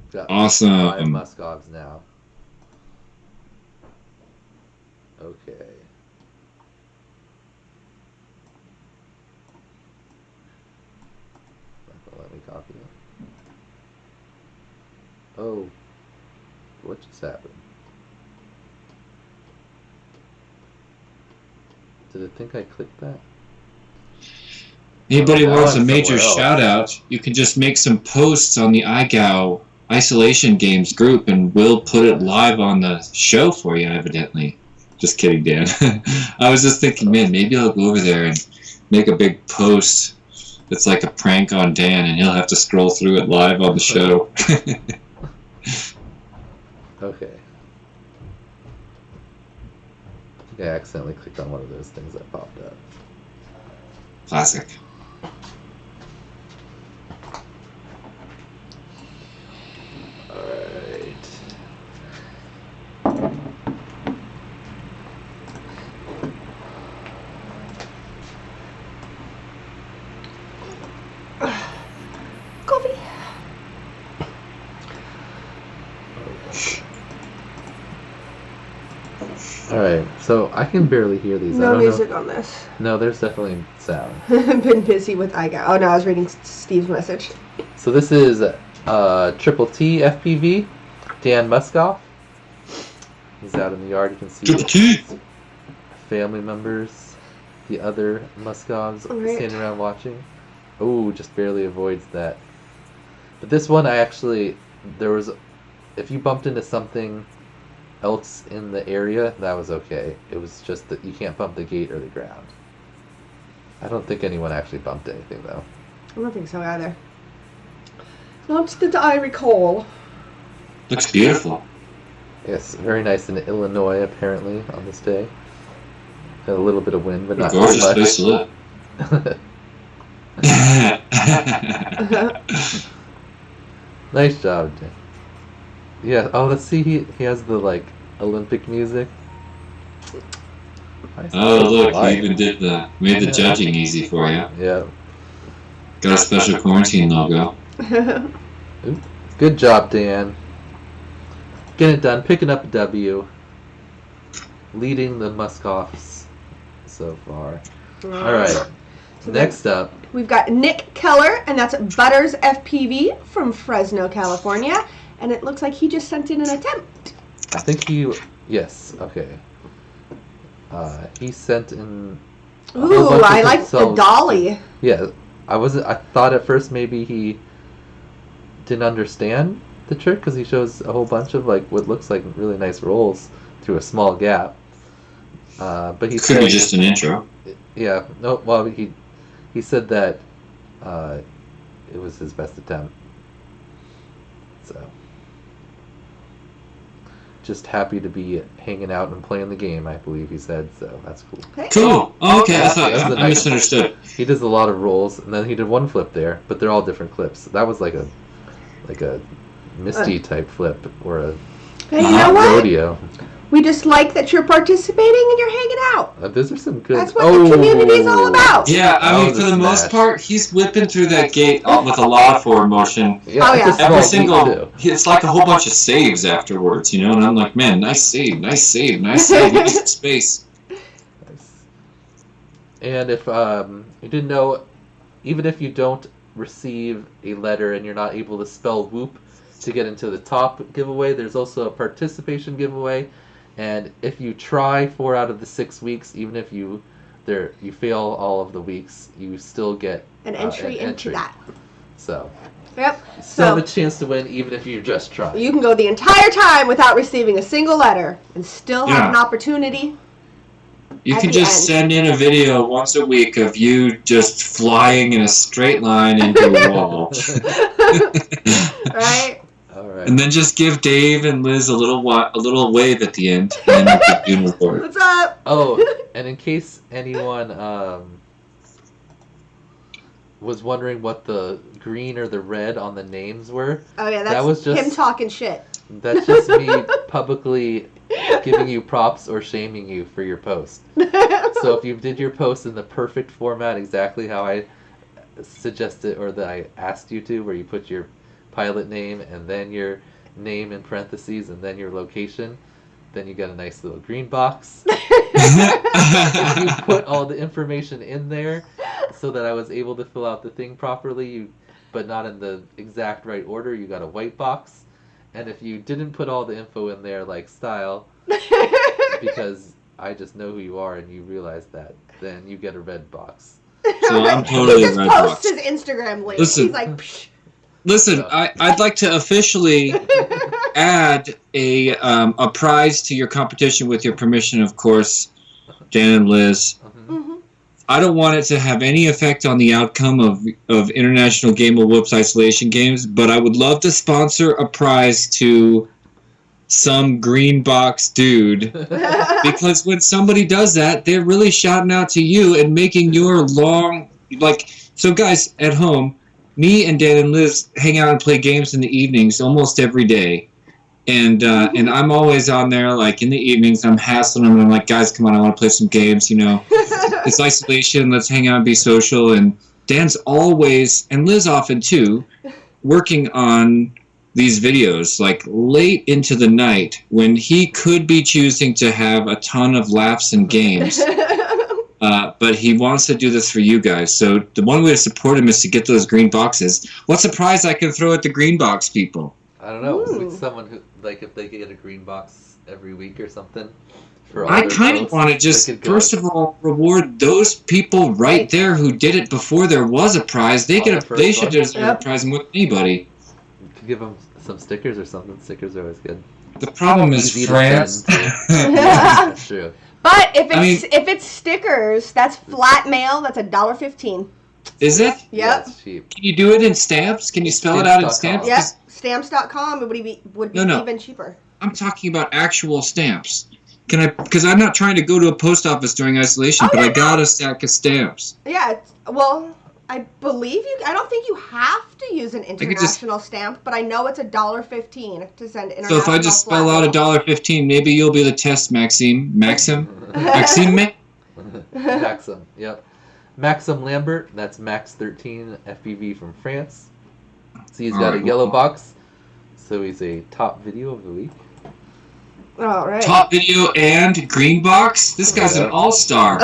We've got Awesome. 5 musk-offs now. Okay. Not gonna let me copy it. Oh. What just happened? Did it think I clicked that? Anybody Oh, wants a I'm major somewhere else. shout out, you can just make some posts on the IGOW Isolation Games group and we'll put it live on the show for you, evidently. Just kidding, Dan. I was just thinking, man, maybe I'll go over there and make a big post that's like a prank on Dan and he'll have to scroll through it live on the show. Okay. I think I accidentally clicked on one of those things that popped up. Classic. Alright. Coffee. Alright, so I can barely hear these. I No don't music know. on this. No, there's definitely sound. I've been busy with IGOW. Oh no, I was reading Steve's message. So this is Triple T FPV, Dan Muskoff. He's out in the yard. You can see Triple T. family members, the other Muskovs Alright. standing around watching. Oh, just barely avoids that. But this one, if you bumped into something else in the area, that was okay. It was just that you can't bump the gate or the ground. I don't think anyone actually bumped anything though. I don't think so either. Not that I recall. Looks beautiful. Yes, very nice in Illinois apparently on this day. Had a little bit of wind, but not too Gorgeous much. place to live. Nice job, Dan. Yeah. Oh, let's see. He has the like Olympic music. Nice. Oh, look, Light. he even made the judging easy for you. Yeah. Got a special quarantine logo. Ooh. Good job, Dan. Getting it done. Picking up a W. Leading the Muskoffs so far. All right. So Next up. we've got Nick Keller, and that's Butters FPV from Fresno, California. And it looks like he just sent in an attempt. I think he. Yes. Okay. He sent in. a whole Ooh, bunch of I like the himself. dolly. Yeah. I thought at first maybe he didn't understand the trick because he shows a whole bunch of like what looks like really nice rolls through a small gap. But he Could be just an intro. Yeah. No. Well, he said that it was his best attempt. So just happy to be hanging out and playing the game, I believe he said. So that's cool. Okay. Cool. Oh, okay, I That was a thought I nice- misunderstood. He does a lot of rolls, and then he did one flip there, but they're all different clips. That was like a Misty type flip or a Hey, you know what? rodeo. We just like that you're participating and you're hanging out. Those are some good. That's what the community is all about. Yeah, I mean, Oh, for the the most smash. part, he's whipping through that gate with a lot of forward motion. Yeah, Oh, it's yeah. a small Every beat, single, too. it's like a whole bunch of saves afterwards, you know. And I'm like, man, nice save, nice save, nice save. Give me some space. Nice. And if you didn't know, even if you don't receive a letter and you're not able to spell whoop to get into the top giveaway, there's also a participation giveaway. And if you try 4 out of the 6 weeks, even if you fail all of the weeks, you still get An entry into that. So Yep. you still have So a chance to win, even if you just try. you can go the entire time without receiving a single letter and still have Yeah. an opportunity. You At can the just end. send in a video once a week of you just flying in a straight line into a wall. Right? All right. And then just give Dave and Liz a little wave at the end, and then we'll do a report. What's up? Oh, and in case anyone was wondering what the green or the red on the names were, Oh yeah, That that's was just- him talking shit. that's just me publicly giving you props or shaming you for your post. So if you did your post in the perfect format, exactly how I suggested or that I asked you to, where you put your pilot name and then your name in parentheses and then your location, then you get a nice little green box. If you put all the information in there so that I was able to fill out the thing properly, but not in the exact right order, you got a white box. And if you didn't put all the info in there like style, because I just know who you are and you realize that, then you get a red box. So I'm totally he just red posts box. his Instagram link. Listen. He's like, psh. Listen, I'd like to officially add a prize to your competition with your permission, of course, Dan and Liz. Mhm. I don't want it to have any effect on the outcome of International Game of Whoops Isolation Games, but I would love to sponsor a prize to some green box dude, because when somebody does that, they're really shouting out to you and making your long, like, so guys at home, me and Dan and Liz hang out and play games in the evenings almost every day. And I'm always on there, like, in the evenings, I'm hassling them, and I'm like, guys, come on, I want to play some games, you know. It's isolation, let's hang out and be social. And Dan's always, and Liz often too, working on these videos, like, late into the night, when he could be choosing to have a ton of laughs and games. But he wants to do this for you guys. So the one way to support him is to get those green boxes. What's a prize I can throw at the green box people? I don't know. Ooh. With someone who, like, if they get a green box every week or something. For all I their kind of posts, want to they just, could go- first of all, reward those people right there who did it before there was a prize. They On the get first they should one. deserve Yep. a prize more than anybody. could give them some stickers or something. Stickers are always good. The problem is Easy to France. send, too. That's true. But if it's stickers, that's flat mail. That's $1.15. Is it? Yep. Yeah, it's cheap. Can you do it in stamps? Can you spell it out in stamps? Yep. Stamps.com would be even cheaper. I'm talking about actual stamps. Can I? Because I'm not trying to go to a post office during isolation, but I got a stack of stamps. Yeah. Well, I believe you. I don't think you have to use an international stamp, but I know it's $1.15 to send international. So if I just spell out $1.15, maybe you'll be the test, Maxime. Maxim. Maxime. Maxim. Yep. Maxim Lambert. That's Max 13 FPV from France. So he's got a yellow box. So he's a top video of the week. All right. Top video and green box. This guy's an all-star.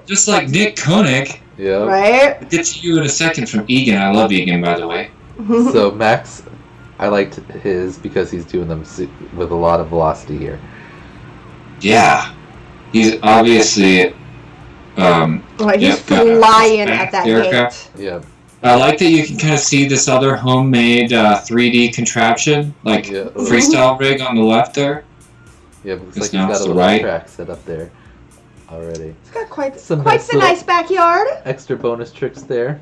Just like Nick Koenig. Yeah. Right. I'll get to you in a second from Egan. I love Egan, by the way. So Max, I liked his because he's doing them with a lot of velocity here. Yeah. He's obviously... he's flying at that gate. Yeah. I like that you can kind of see this other homemade 3D contraption, like freestyle rig on the left there. Yeah, it looks It's like he's got a now little track set up there already. It's got quite Some the nice backyard. Extra bonus tricks there.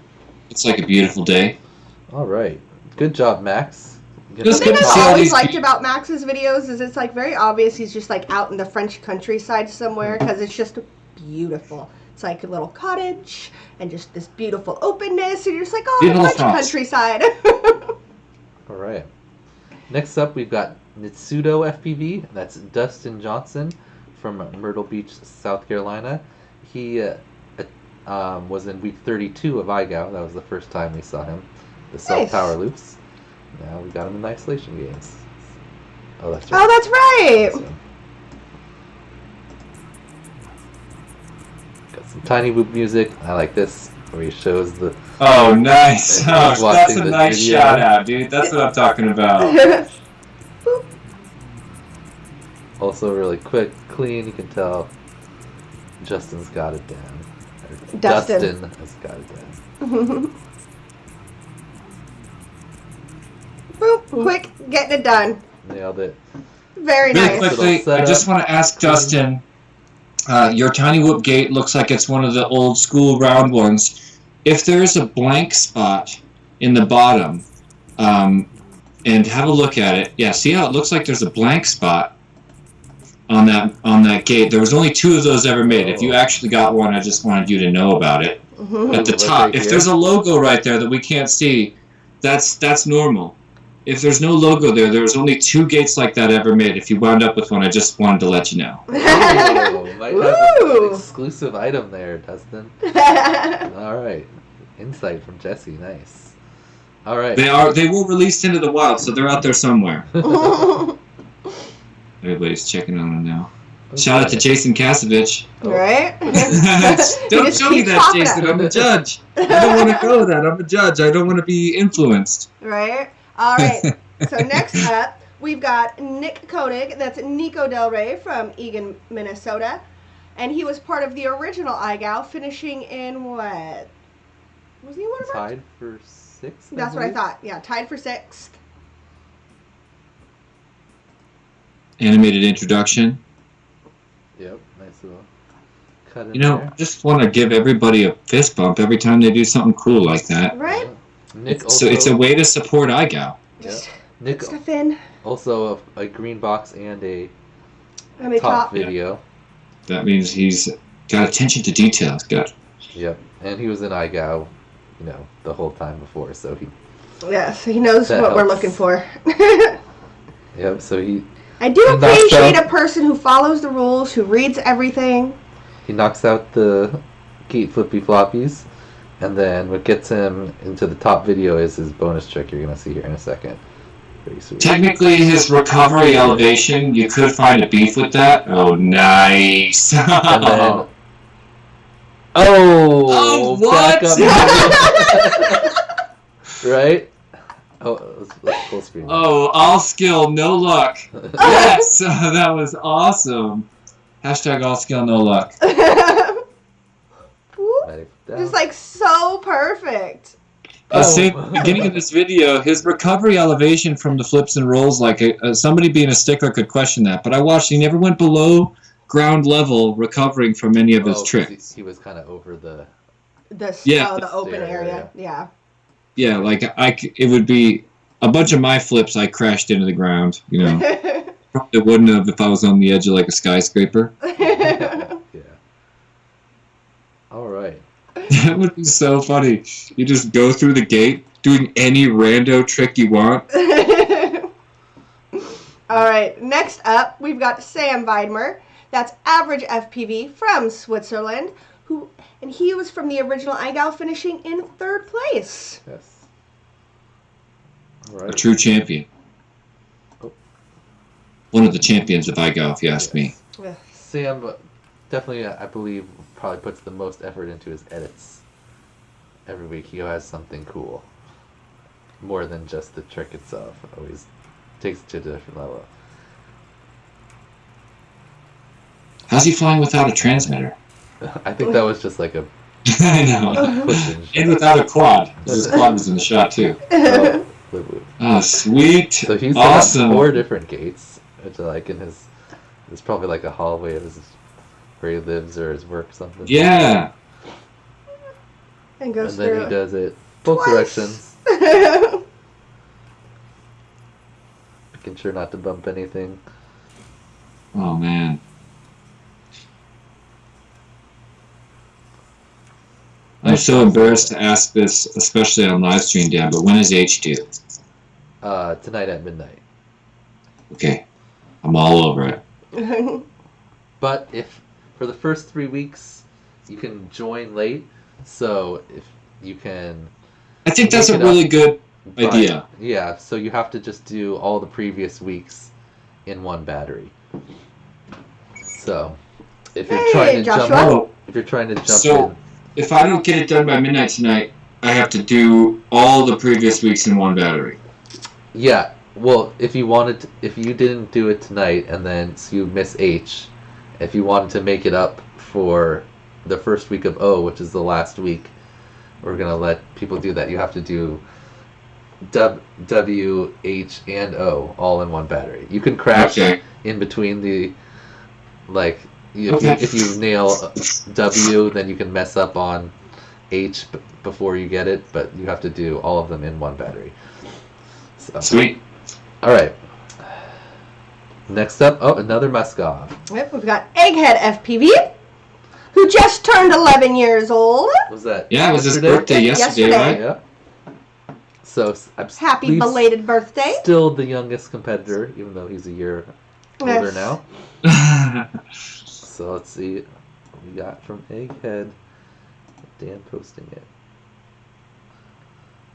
It's like a beautiful day. All right. Good job, Max. The thing I've always liked about Max's videos is it's like very obvious he's just like out in the French countryside somewhere because it's just beautiful. It's like a little cottage and just this beautiful openness, and you're just like, oh, the French countryside. All right. Next up, we've got Nitsudo FPV. That's Dustin Johnson from Myrtle Beach, South Carolina. He was in week 32 of IGOW. That was the first time we saw him. The self-power loops. Now we got him in the Isolation Games. Oh, that's right. Oh, that's right. Got some tiny whoop music. I like this, where he shows the... Oh, nice. Oh, that's a nice shout out, dude. That's what I'm talking about. Also really quick, clean. You can tell Justin's got it down. Dustin has got it down. Boop, quick, getting it done. Nailed it. Very nice. Really quickly, I just want to ask Dustin, your tiny whoop gate looks like it's one of the old school round ones. If there's a blank spot in the bottom, and have a look at it, yeah, see how it looks like there's a blank spot on that gate? There was only 2 of those ever made. If you actually got one, I just wanted you to know about it. At the top, if there's a logo right there that we can't see, that's normal. If there's no logo there, there's only 2 gates like that ever made. If you wound up with one, I just wanted to let you know. Oh, might have an exclusive item there, Dustin. All right. Insight from Jesse. Nice. All right. They were released into the wild, so they're out there somewhere. Everybody's checking on them now. Okay. Shout out to Jason Kasevich. Right? Don't show me that, Jason. I'm a judge. I don't want to go that. I'm a judge. I don't want to be influenced. Right? All right. So next up, we've got Nick Koenig. That's Nico Del Rey from Egan, Minnesota. And he was part of the original IGOW, finishing in what? Was he one of tied for 6th? That's what I thought. Yeah, tied for 6th. Animated introduction. Yep, nice little cut in there. Just want to give everybody a fist bump every time they do something cool like that. Right? Nick so it's a way to support IGOW. Yeah. Nick stuff in. Also a green box and a top video. That means he's got attention to detail. Good. Yep, and he was in IGOW, the whole time before, so he... Yeah, so he knows what we're looking for. Yep, so he... I do appreciate a person who follows the rules, who reads everything. He knocks out the gate flippy floppies, and then what gets him into the top video is his bonus trick you're going to see here in a second. Pretty sweet. Technically, his recovery elevation, you could find a beef with that. Oh, nice. And then... what? Right? Oh, let's full screen. Oh, all skill, no luck. Yes, that was awesome. Hashtag all skill, no luck. Just like so perfect. Saying at the beginning of this video, his recovery elevation from the flips and rolls, like somebody being a stickler could question that, but I watched, he never went below ground level recovering from any of his tricks. He was kind of over the... The open area. Yeah. Yeah, like it would be a bunch of my flips. I crashed into the ground. You know, probably wouldn't have if I was on the edge of like a skyscraper. Yeah. All right. That would be so funny. You just go through the gate doing any rando trick you want. All right. Next up, we've got Sam Weidmer. That's average FPV from Switzerland. And he was from the original IGOW, finishing in 3rd place. Yes. All right. A true champion. Oh. One of the champions of IGOW, if you ask me. Sam, definitely, I believe, probably puts the most effort into his edits. Every week he has something cool. More than just the trick itself. Always takes it to a different level. How's he flying without a transmitter? I think that was just like a... I know. And without a quad. His quad was in the shot too. Oh, sweet. So he's awesome. got 4 different gates. Which are like in his... It's probably like a hallway of his... where he lives or his work or something. And then through he does it both directions. Making sure not to bump anything. Oh, man. I'm so embarrassed to ask this, especially on live stream, Dan, but when is H due? Tonight at midnight. Okay. I'm all over it. But if for the first 3 weeks you can join late, so if you can... I think that's a really good idea. Yeah, so you have to just do all the previous weeks in one battery. So if you're trying to jump in... If I don't get it done by midnight tonight, I have to do all the previous weeks in one battery. Yeah, well, if you didn't do it tonight and then so you miss H, if you wanted to make it up for the first week of O, which is the last week, we're going to let people do that. You have to do W, H, and O all in one battery. You can crash in between the, like... If you nail W, then you can mess up on H before you get it, but you have to do all of them in one battery. So. Sweet. All right. Next up, another Muskov. Yep, we've got Egghead FPV, who just turned 11 years old. Was that? Yeah, it was his birthday yesterday, right? Yeah. So happy belated birthday. Still the youngest competitor, even though he's a year older now. So let's see what we got from Egghead. Dan posting it.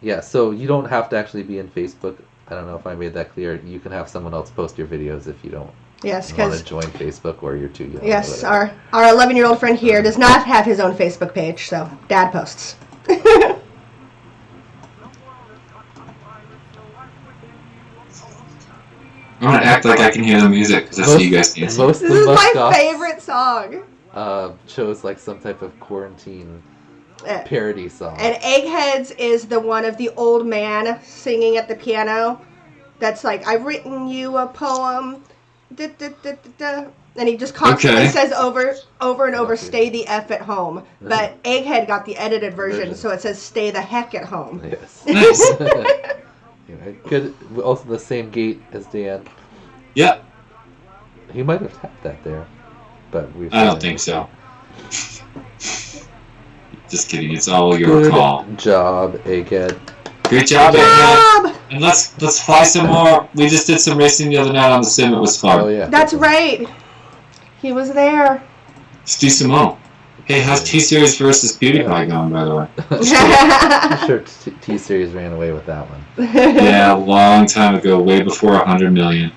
Yeah, so you don't have to actually be in Facebook. I don't know if I made that clear. You can have someone else post your videos if you don't want to join Facebook or you're too young. Yes, our 11-year-old friend here does not have his own Facebook page, so Dad posts. I'm going to act like I can hear the music because I see you guys dancing. This is my favorite song. Chose like some type of quarantine parody song. And Eggheads is the one of the old man singing at the piano. That's like, I've written you a poem. Da, da, da, da, da. And he just constantly says over and over, stay the F at home. But Egghead got the edited version, so it says stay the heck at home. Yes. Nice. Good. Also the same gate as Dan. Yep. He might have tapped that there, but I don't think so. Just kidding. It's all your call. Good job, Egghead. Great job, Egghead. And let's fly some more. We just did some racing the other night on the sim. It was fun. Oh yeah. That's right. He was there. Let's do some more. Hey, how's T-Series versus PewDiePie going, by the way? I'm sure T-Series ran away with that one. Yeah, a long time ago, way before 100 million.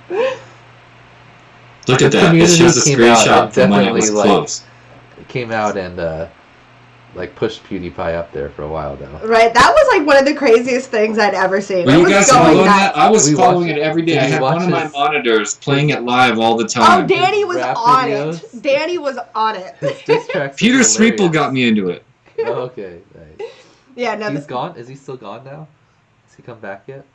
Look at that. It shows a screenshot from when it was close. It came out and pushed PewDiePie up there for a while, though. Right, that was like one of the craziest things I'd ever seen. Were you guys following that? I was following it every day. I had one of my monitors playing it live all the time. Oh, Danny was on it. Danny was on it. Peter Sreeple got me into it. Oh, okay, nice. Yeah, no. He's gone? Is he still gone now? Has he come back yet?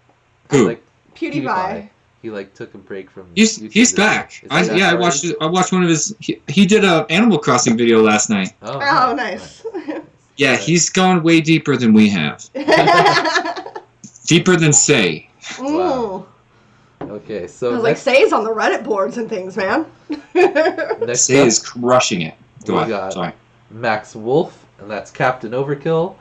Who? PewDiePie. He like took a break from. He's back. I watched one of his. He did a Animal Crossing video last night. Oh, nice. Yeah, he's gone way deeper than we have. Deeper than Say. Wow. Okay, so I was like, Say's on the Reddit boards and things, man. Next Say up, is crushing it. we got Sorry. Max Wolf, and that's Captain Overkill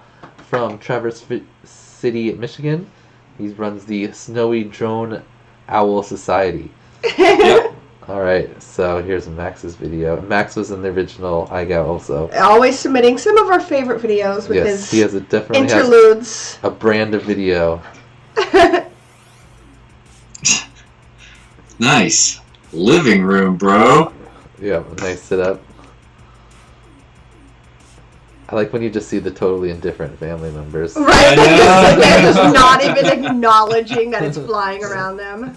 from Traverse City, Michigan. He runs the Snowy Drone Owl Society. Yep. All right, so here's Max's video. Max was in the original IGOW also. Always submitting some of our favorite videos with Yes, his he definitely interludes. has a brand of video. Nice. Living room, bro. Yeah, nice setup. I like when you just see the totally indifferent family members. Right? They're just not even acknowledging that it's flying around them.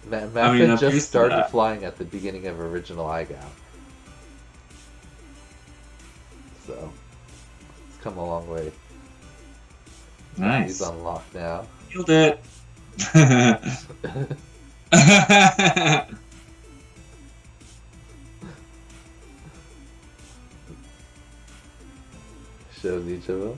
Max I mean, had I'm just used to started that. flying at the beginning of original IGOW. So, it's come a long way. He's Nice. unlocked now. Killed it. Shows each of them.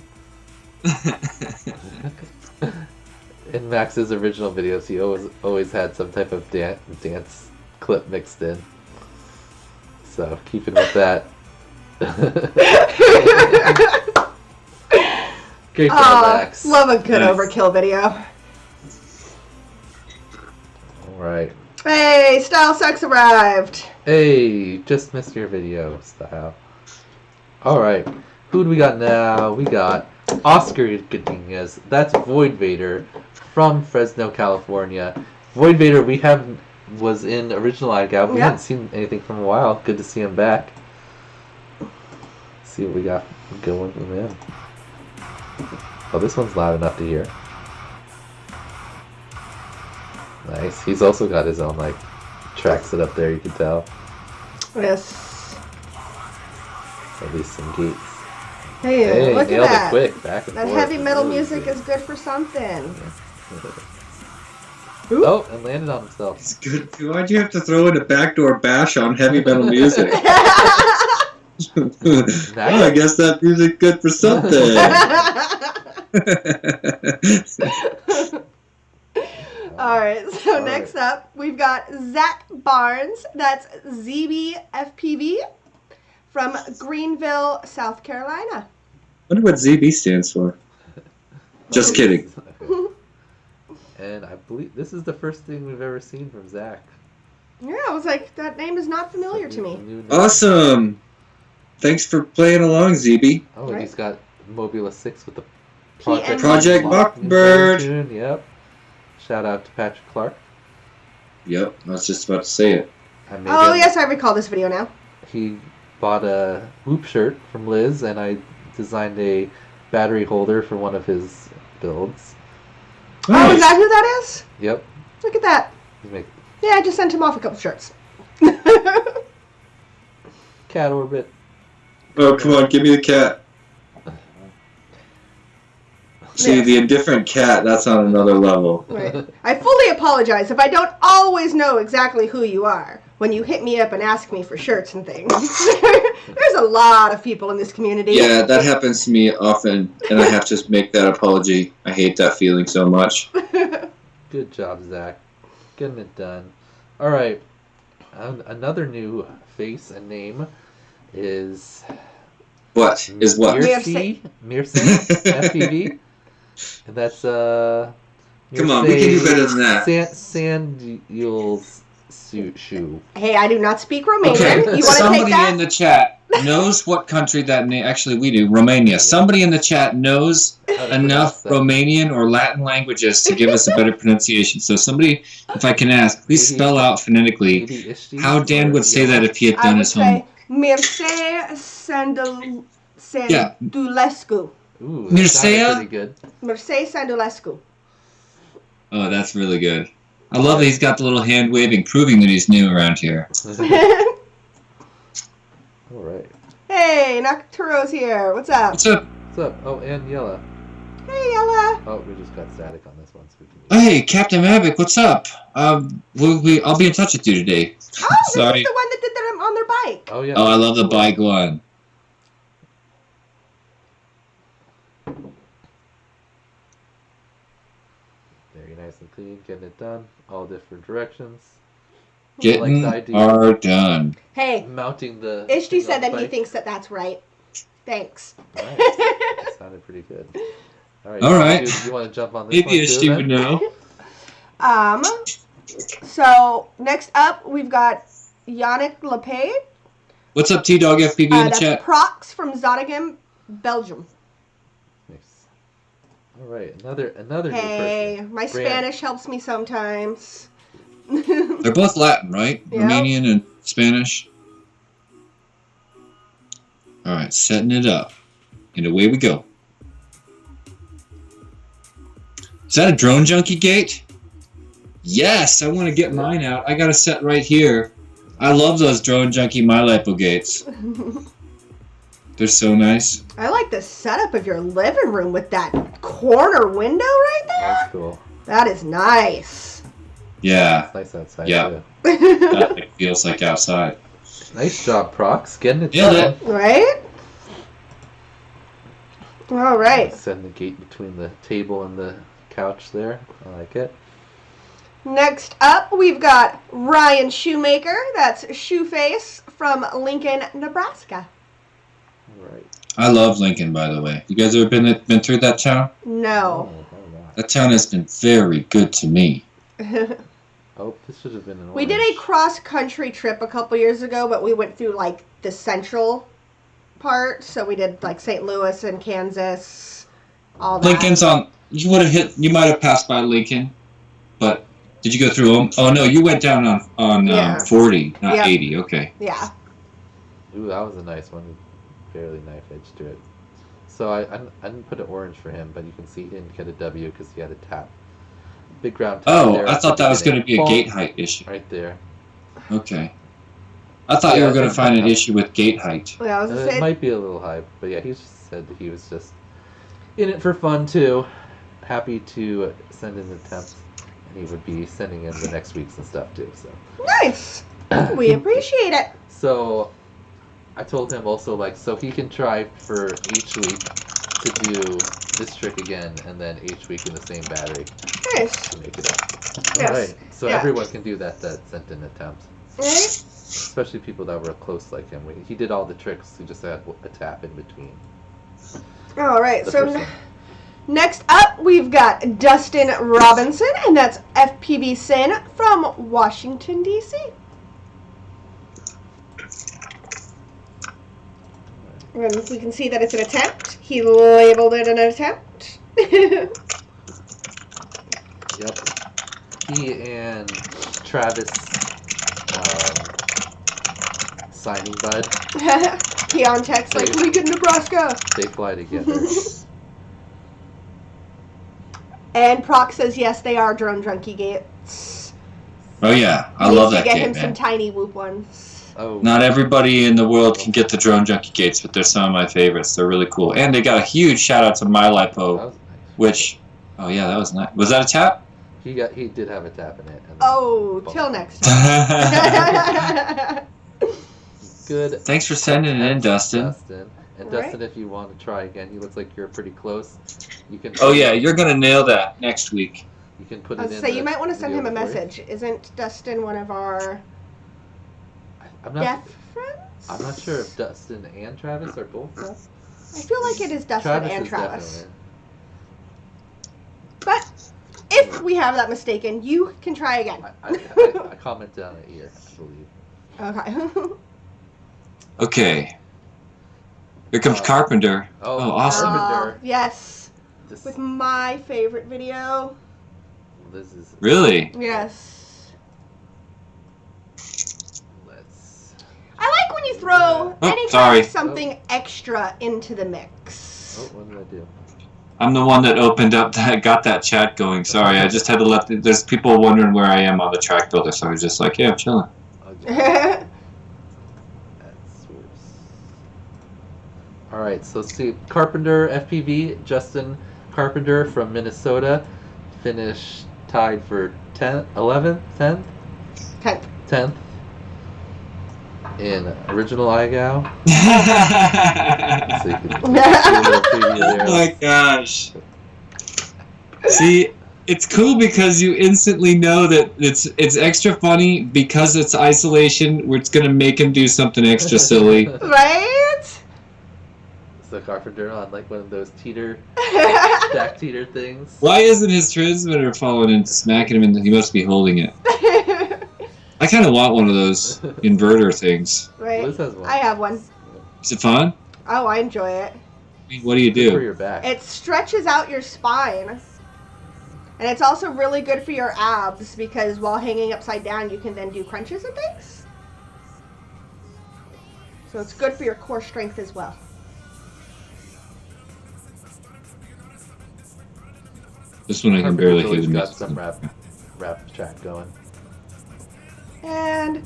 In Max's original videos, he always had some type of dance clip mixed in. So, keeping with that. Great job, Max. Love a good Nice. overkill video. Alright. Hey, Style Sex arrived. Hey, just missed your video, Style. Alright. Who do we got now? We got Oscar Godinez. That's Void Vader from Fresno, California. Void Vader, was in original IGOW. We Yep. haven't seen anything from a while. Good to see him back. See what we got going from him. Oh, this one's loud enough to hear. Nice. He's also got his own like track set up there. You can tell. Yes. At least some gates. Hey, Hey, look at nailed that. it quick. Back and That forth. heavy metal Really music good. is good for something. Oh, and landed on himself. It's good. Why'd you have to throw in a backdoor bash on heavy metal music? Well, I guess that music's good for something. Alright, so All next up, we've got Zach Barnes. That's ZBFPV from Greenville, South Carolina. Wonder what ZB stands for. Just kidding. And I believe this is the first thing we've ever seen from Zach. Yeah, I was like, that name is not familiar to me. New name. Awesome. Thanks for playing along, ZB. Oh, and Right. he's got Mobula 6 with the Project Mockingbird. tune. Yep. Shout out to Patrick Clark. Yep, I was just about to say it. I made Oh, him- yes, I recall this video now. He bought a Whoop shirt from Liz, and I designed a battery holder for one of his builds. Oh, is that who that is? Yep. Look at that. He make Yeah, I just sent him off a couple shirts. cat orbit. Oh, come on, give me the cat. See, the indifferent cat, that's on another level. Right. I fully apologize if I don't always know exactly who you are when you hit me up and ask me for shirts and things. There's a lot of people in this community. Yeah, that happens to me often, and I have to make that apology. I hate that feeling so much. Good job, Zach. Getting it done. All right. Another new face and name is What is what? Mirce FPV. And that's Come on, we can do better than that. Sandul's shoe. Hey, I do not speak Romanian. Okay, You want to take somebody that? in the chat knows what country that name. Actually, we do. Romania. Somebody in the chat knows enough Romanian or Latin languages to give us a better pronunciation. So somebody, if I can ask, please spell out phonetically how Dan would say that if he had I done would his say homework. Mircea Sandulescu. Ooh, that Mircea? sounded pretty good. Mircea Sandulescu. Oh, that's really good. I love that he's got the little hand waving, proving that he's new around here. All right. Hey, Nocturo's here. What's up? What's up? What's up? Oh, and Yella. Hey, Ella. Oh, we just got static on this one, so we can. Hey, Captain Mavic, what's up? I'll be in touch with you today. Oh, this Sorry. is the one that did that on their bike. Oh yeah. Oh, I love the bike one. Very nice and clean, getting it done. All different directions. Getting the idea. our done. Hey, Mounting the. Ishti said thing on that the he bike. thinks that that's right. Thanks. Nice. That sounded pretty good. All right. You want to jump on this Maybe one too, Ishti would then? know. So next up we've got Yannick Lepay. What's up, T-Dog FPV in the That's chat? Prox from Zottegem, Belgium. Nice. All right, another new Hey, person. my Spanish helps me sometimes. They're both Latin, right? Yeah. Romanian and Spanish. All right, setting it up. And away we go. Is that a drone junkie gate? Yes, I want to get mine out. I got a set right here. I love those drone junkie MyLipo gates. They're so nice. I like the setup of your living room with that corner window right there. That's cool. That is nice. Yeah, It's nice outside Yeah. too. that like, feels like outside. Nice job, Prox. Getting it Nailed done. it. Right? All right. Setting the gate between the table and the couch there. I like it. Next up, we've got Ryan Shoemaker. That's Shoeface from Lincoln, Nebraska. All right. I love Lincoln, by the way. You guys ever been through that town? No. Oh, That town has been very good to me. oh, this should have been an We did a cross-country trip a couple years ago, but we went through, like, the central part. So we did, like, St. Louis and Kansas, all that. Lincoln's on. You would have hit. You might have passed by Lincoln, but did you go through them? Oh no, you went down on Yeah. 40, not Yep. 80. Okay. Yeah. Ooh, that was a nice one. Barely knife edge to it. So I didn't put an orange for him, but you can see he didn't get a W because he had a tap. Big round tap Oh, there I at thought the that was going to beginning. be a Bonk. gate height issue. Right there. Okay. I thought you Yeah, were going I to think find an that- issue with gate height. Yeah, I was gonna It say, might be a little high, but yeah, he just said that he was just in it for fun too. Happy to send in the temps, and he would be sending in the next weeks and stuff too. So nice. We appreciate it. So I told him also, like, so he can try for each week to do this trick again, and then each week in the same battery Nice. to make it up. Yes. Alright, so Yeah. everyone can do that sent in attempts. Right? Especially people that were close like him. He did all the tricks, he just had a tap in between. All right. The So person. next up, we've got Dustin Robinson, and that's FPV Sin from Washington, D.C. And we can see that it's an attempt. He labeled it an attempt. Yep. He and Travis signing bud. He on text like, Lincoln, Nebraska. They fly together. And Proc says, yes, they are drone junkie gates. Oh yeah, I He love needs that to get gate, him some man. tiny whoop ones. Oh, Not everybody in the world can get the drone junkie gates, but they're some of my favorites. They're really cool, and they got a huge shout out to that MyLipo, was nice. which, oh yeah, that was nice. Was that a tap? He did have a tap in it. And Oh, till next time. Good. Thanks for sending it in, Dustin. And All right. Dustin, if you want to try again, you look like you're pretty close. You can. Oh yeah, you're gonna nail that next week. You can put I it was in. gonna say, the you might want to send video him a before you- message. Isn't Dustin one of our I'm not. deaf friends? I'm not sure if Dustin and Travis are both deaf. I feel like it is Dustin Travis and is Travis. definitely. But if we have that mistaken, you can try again. I commented on it here, I believe. Okay. Okay. Here comes Carpenter. Oh, Oh, awesome. Carpenter. Yes. This, With my favorite video. Liz is. Really? Yes. Let's. I like when you throw any sorry. kind of something extra into the mix. Oh, what did I do? I'm the one that opened up that, got that chat going. Sorry, I just had to let. There's people wondering where I am on the track builder, so I was just like, yeah, I'm chilling. I'll just add source. All right, so see, Carpenter, FPV, Justin Carpenter from Minnesota finished tied for 11th, 10th? 10th. 10th in original IGOW. So you can see a little preview there. Oh my gosh. See, it's cool because you instantly know that it's extra funny because it's isolation where it's going to make him do something extra silly. Right? It's the Carpenter on like one of those stack teeter things. Why isn't his transmitter falling and smacking him and he must be holding it? I kind of want one of those inverter things. Right. Liz has one. I have one. Is it fun? Oh, I enjoy it. I mean, what do you Good for do? your back. It stretches out your spine. And it's also really good for your abs because while hanging upside down, you can then do crunches and things. So it's good for your core strength as well. This one I can Carpenter's barely always hear the got music. some rap track going. And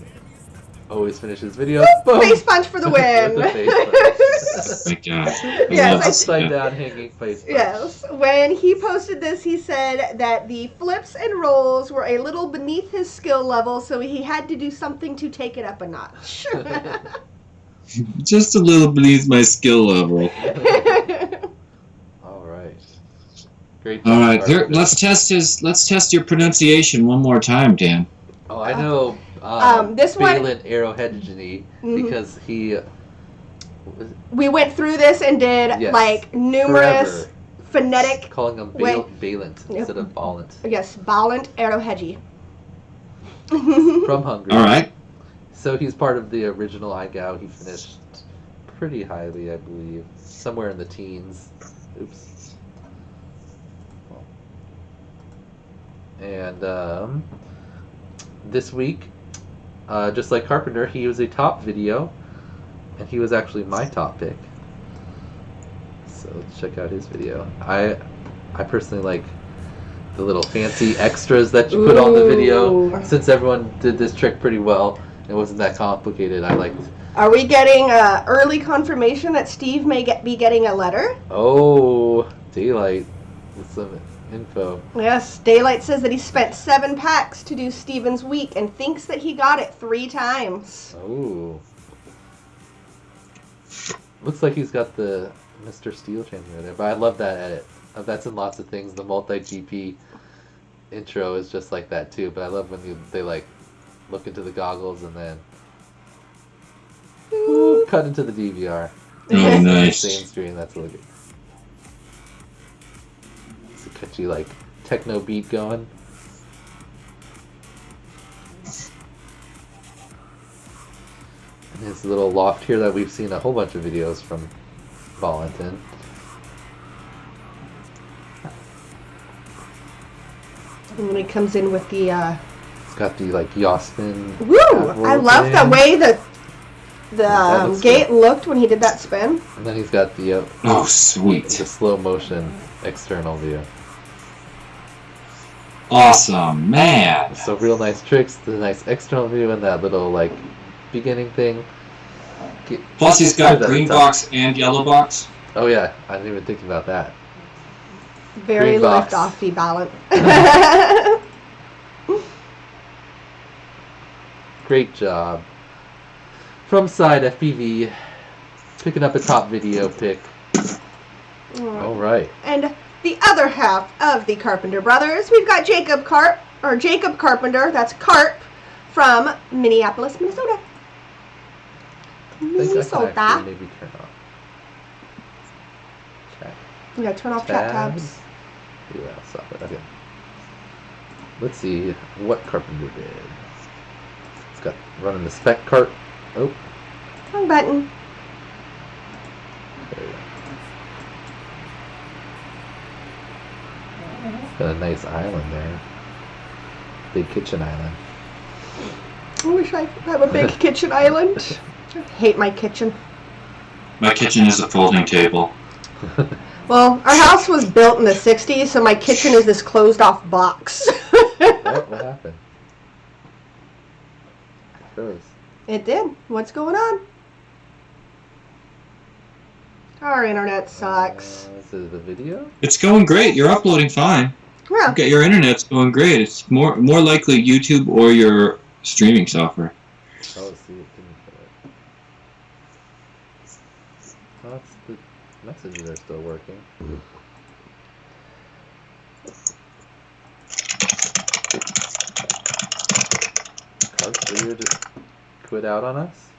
Always finishes video. Boom! face punch for the win. The face punch. Oh my god. Yes, I- Upside down hanging face punch. Yes, when he posted this, he said that the flips and rolls were a little beneath his skill level, so he had to do something to take it up a notch. Just a little beneath my skill level. All right. Great job, All right, here, Carpenter. let's test your pronunciation one more time, Dan. Oh, I know. This one- Balin Arrowhead-Genie, because he. We went through this and did Yes. like numerous Forever. phonetic. Calling him Wait. Balint instead of Balint. Yes, Balint Arrowheadgy. From Hungary. All right. So he's part of the original IGOW. He finished pretty highly, I believe. Somewhere in the teens. Oops. And this week, just like Carpenter, he was a top video. And he was actually my top pick. So let's check out his video. I personally like the little fancy extras that you put on the video. Ooh. Since everyone did this trick pretty well, it wasn't that complicated. I liked. Are we getting early confirmation that Steve may be getting a letter? Oh, Daylight with some info. Yes, Daylight says that he spent 7 packs to do Steven's week and thinks that he got it 3 times. Oh. Looks like he's got the Mr. Steel transmitter there, but I love that edit. That's in lots of things. The multi-GP intro is just like that too, but I love when they like look into the goggles and then cut into the DVR. Oh, nice. Same screen, that's really good. It's a catchy like techno beat going. And his little loft here that we've seen a whole bunch of videos from Valentin. And when he comes in with the It's got the like Yosmin. woo! I love the way the That looks gate good. looked when he did that spin. And then he's got the Oh, sweet. slow motion external view. Awesome, man. So real nice tricks, the nice external view, and that little like beginning thing. Plus, he's got That green top. box and yellow box. Oh yeah, I didn't even think about that. Very Green box. lift-offy balance. Great job. From side FPV, picking up a top video pick. All right. And the other half of the Carpenter brothers, we've got Jacob Carpenter, that's Carp, from Minneapolis, Minnesota. I think I can Minnesota. actually maybe turn off. Chat We gotta turn off chat tabs. Yeah, I'll stop it. Okay. Let's see what Carpenter did. It's got running the spec cart. Oh, Wrong button. there we go. Got a nice island there. Big kitchen island. I wish I could have a big kitchen island. I hate my kitchen. My kitchen is a folding table. Well, our house was built in the 60s, so my kitchen is this closed-off box. What happened? It froze. It did. What's going on? Our internet sucks. Is it the video? It's going great. You're uploading fine. Yeah. Okay, your internet's going great. It's more likely YouTube or your streaming software. Oh, see, it didn't put it. Oh, it's the messages are still working. Carp's video just quit out on us?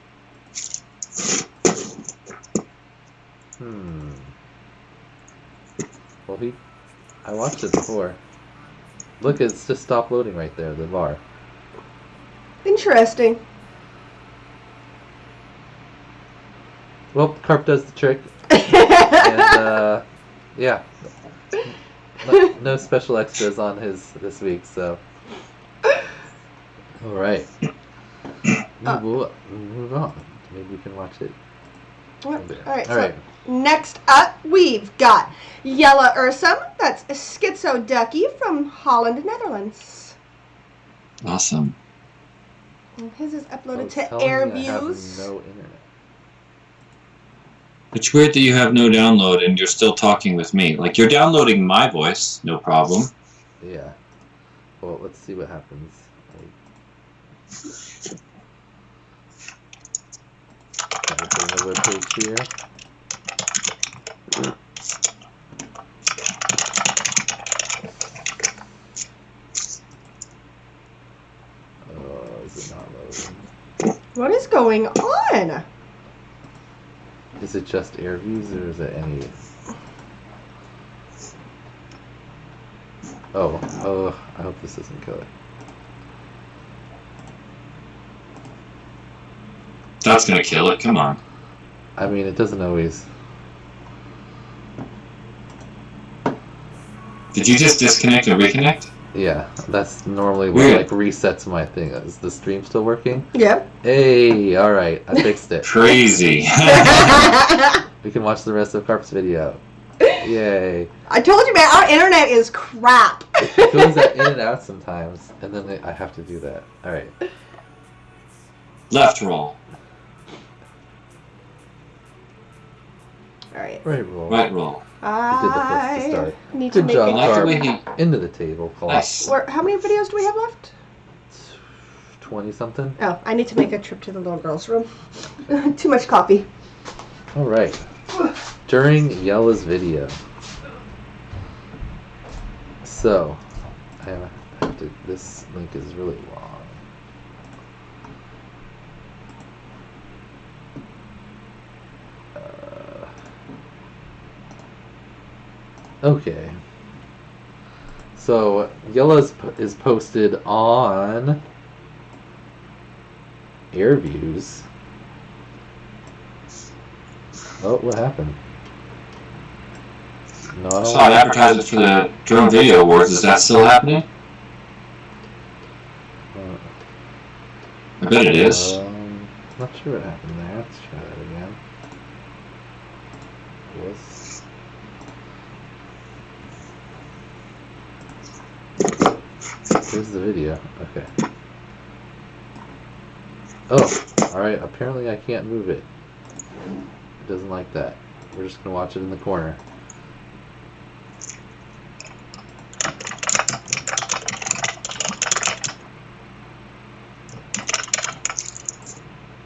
Well, I watched it before. Look, it's just stopped loading right there, the bar. Interesting. Well, Carp does the trick. And, yeah. No special extras on his this week, so. Alright. We'll move on. Maybe we can watch it. Alright, All right. so next up we've got Jelle Ursum. That's a Schizo Ducky from Holland, Netherlands. Awesome. And his is uploaded It's to telling me I have AirViews. no internet. It's weird that you have no download and you're still talking with me. Like, you're downloading my voice, no problem. Yeah. Well, let's see what happens. Put in the webpage here. Oh, is it not loading? What is going on? Is it just AirViews or is it any? Oh, I hope this doesn't kill it. That's gonna kill it, come on. I mean, it doesn't always. Did you just disconnect and reconnect? Yeah, that's normally what Weird. like resets my thing. Is the stream still working? Yep. Hey, all right, I fixed it. Crazy. We can watch the rest of Carp's video. Yay! I told you, man, our internet is crap. It goes in and out sometimes, and then I have to do that. All right. Left roll. Alright. Right roll. Right roll. You did the first to start. Need to Good make job, I like the Carp. way he... Into the table. Nice. How many videos do we have left? 20 something. Oh, I need to make a trip to the little girl's room. Too much coffee. All right. During Jelle's video. So, I have to. This link is really long. Okay. So Jelle is posted on AirViews. Oh, what happened? No, I don't Saw an advertisement for the Drone Video Awards. Is that still happening? I bet it is. Not sure what happened there. Let's try that again. Was here's the video. Okay. Oh, alright. Apparently I can't move it. It doesn't like that. We're just gonna watch it in the corner.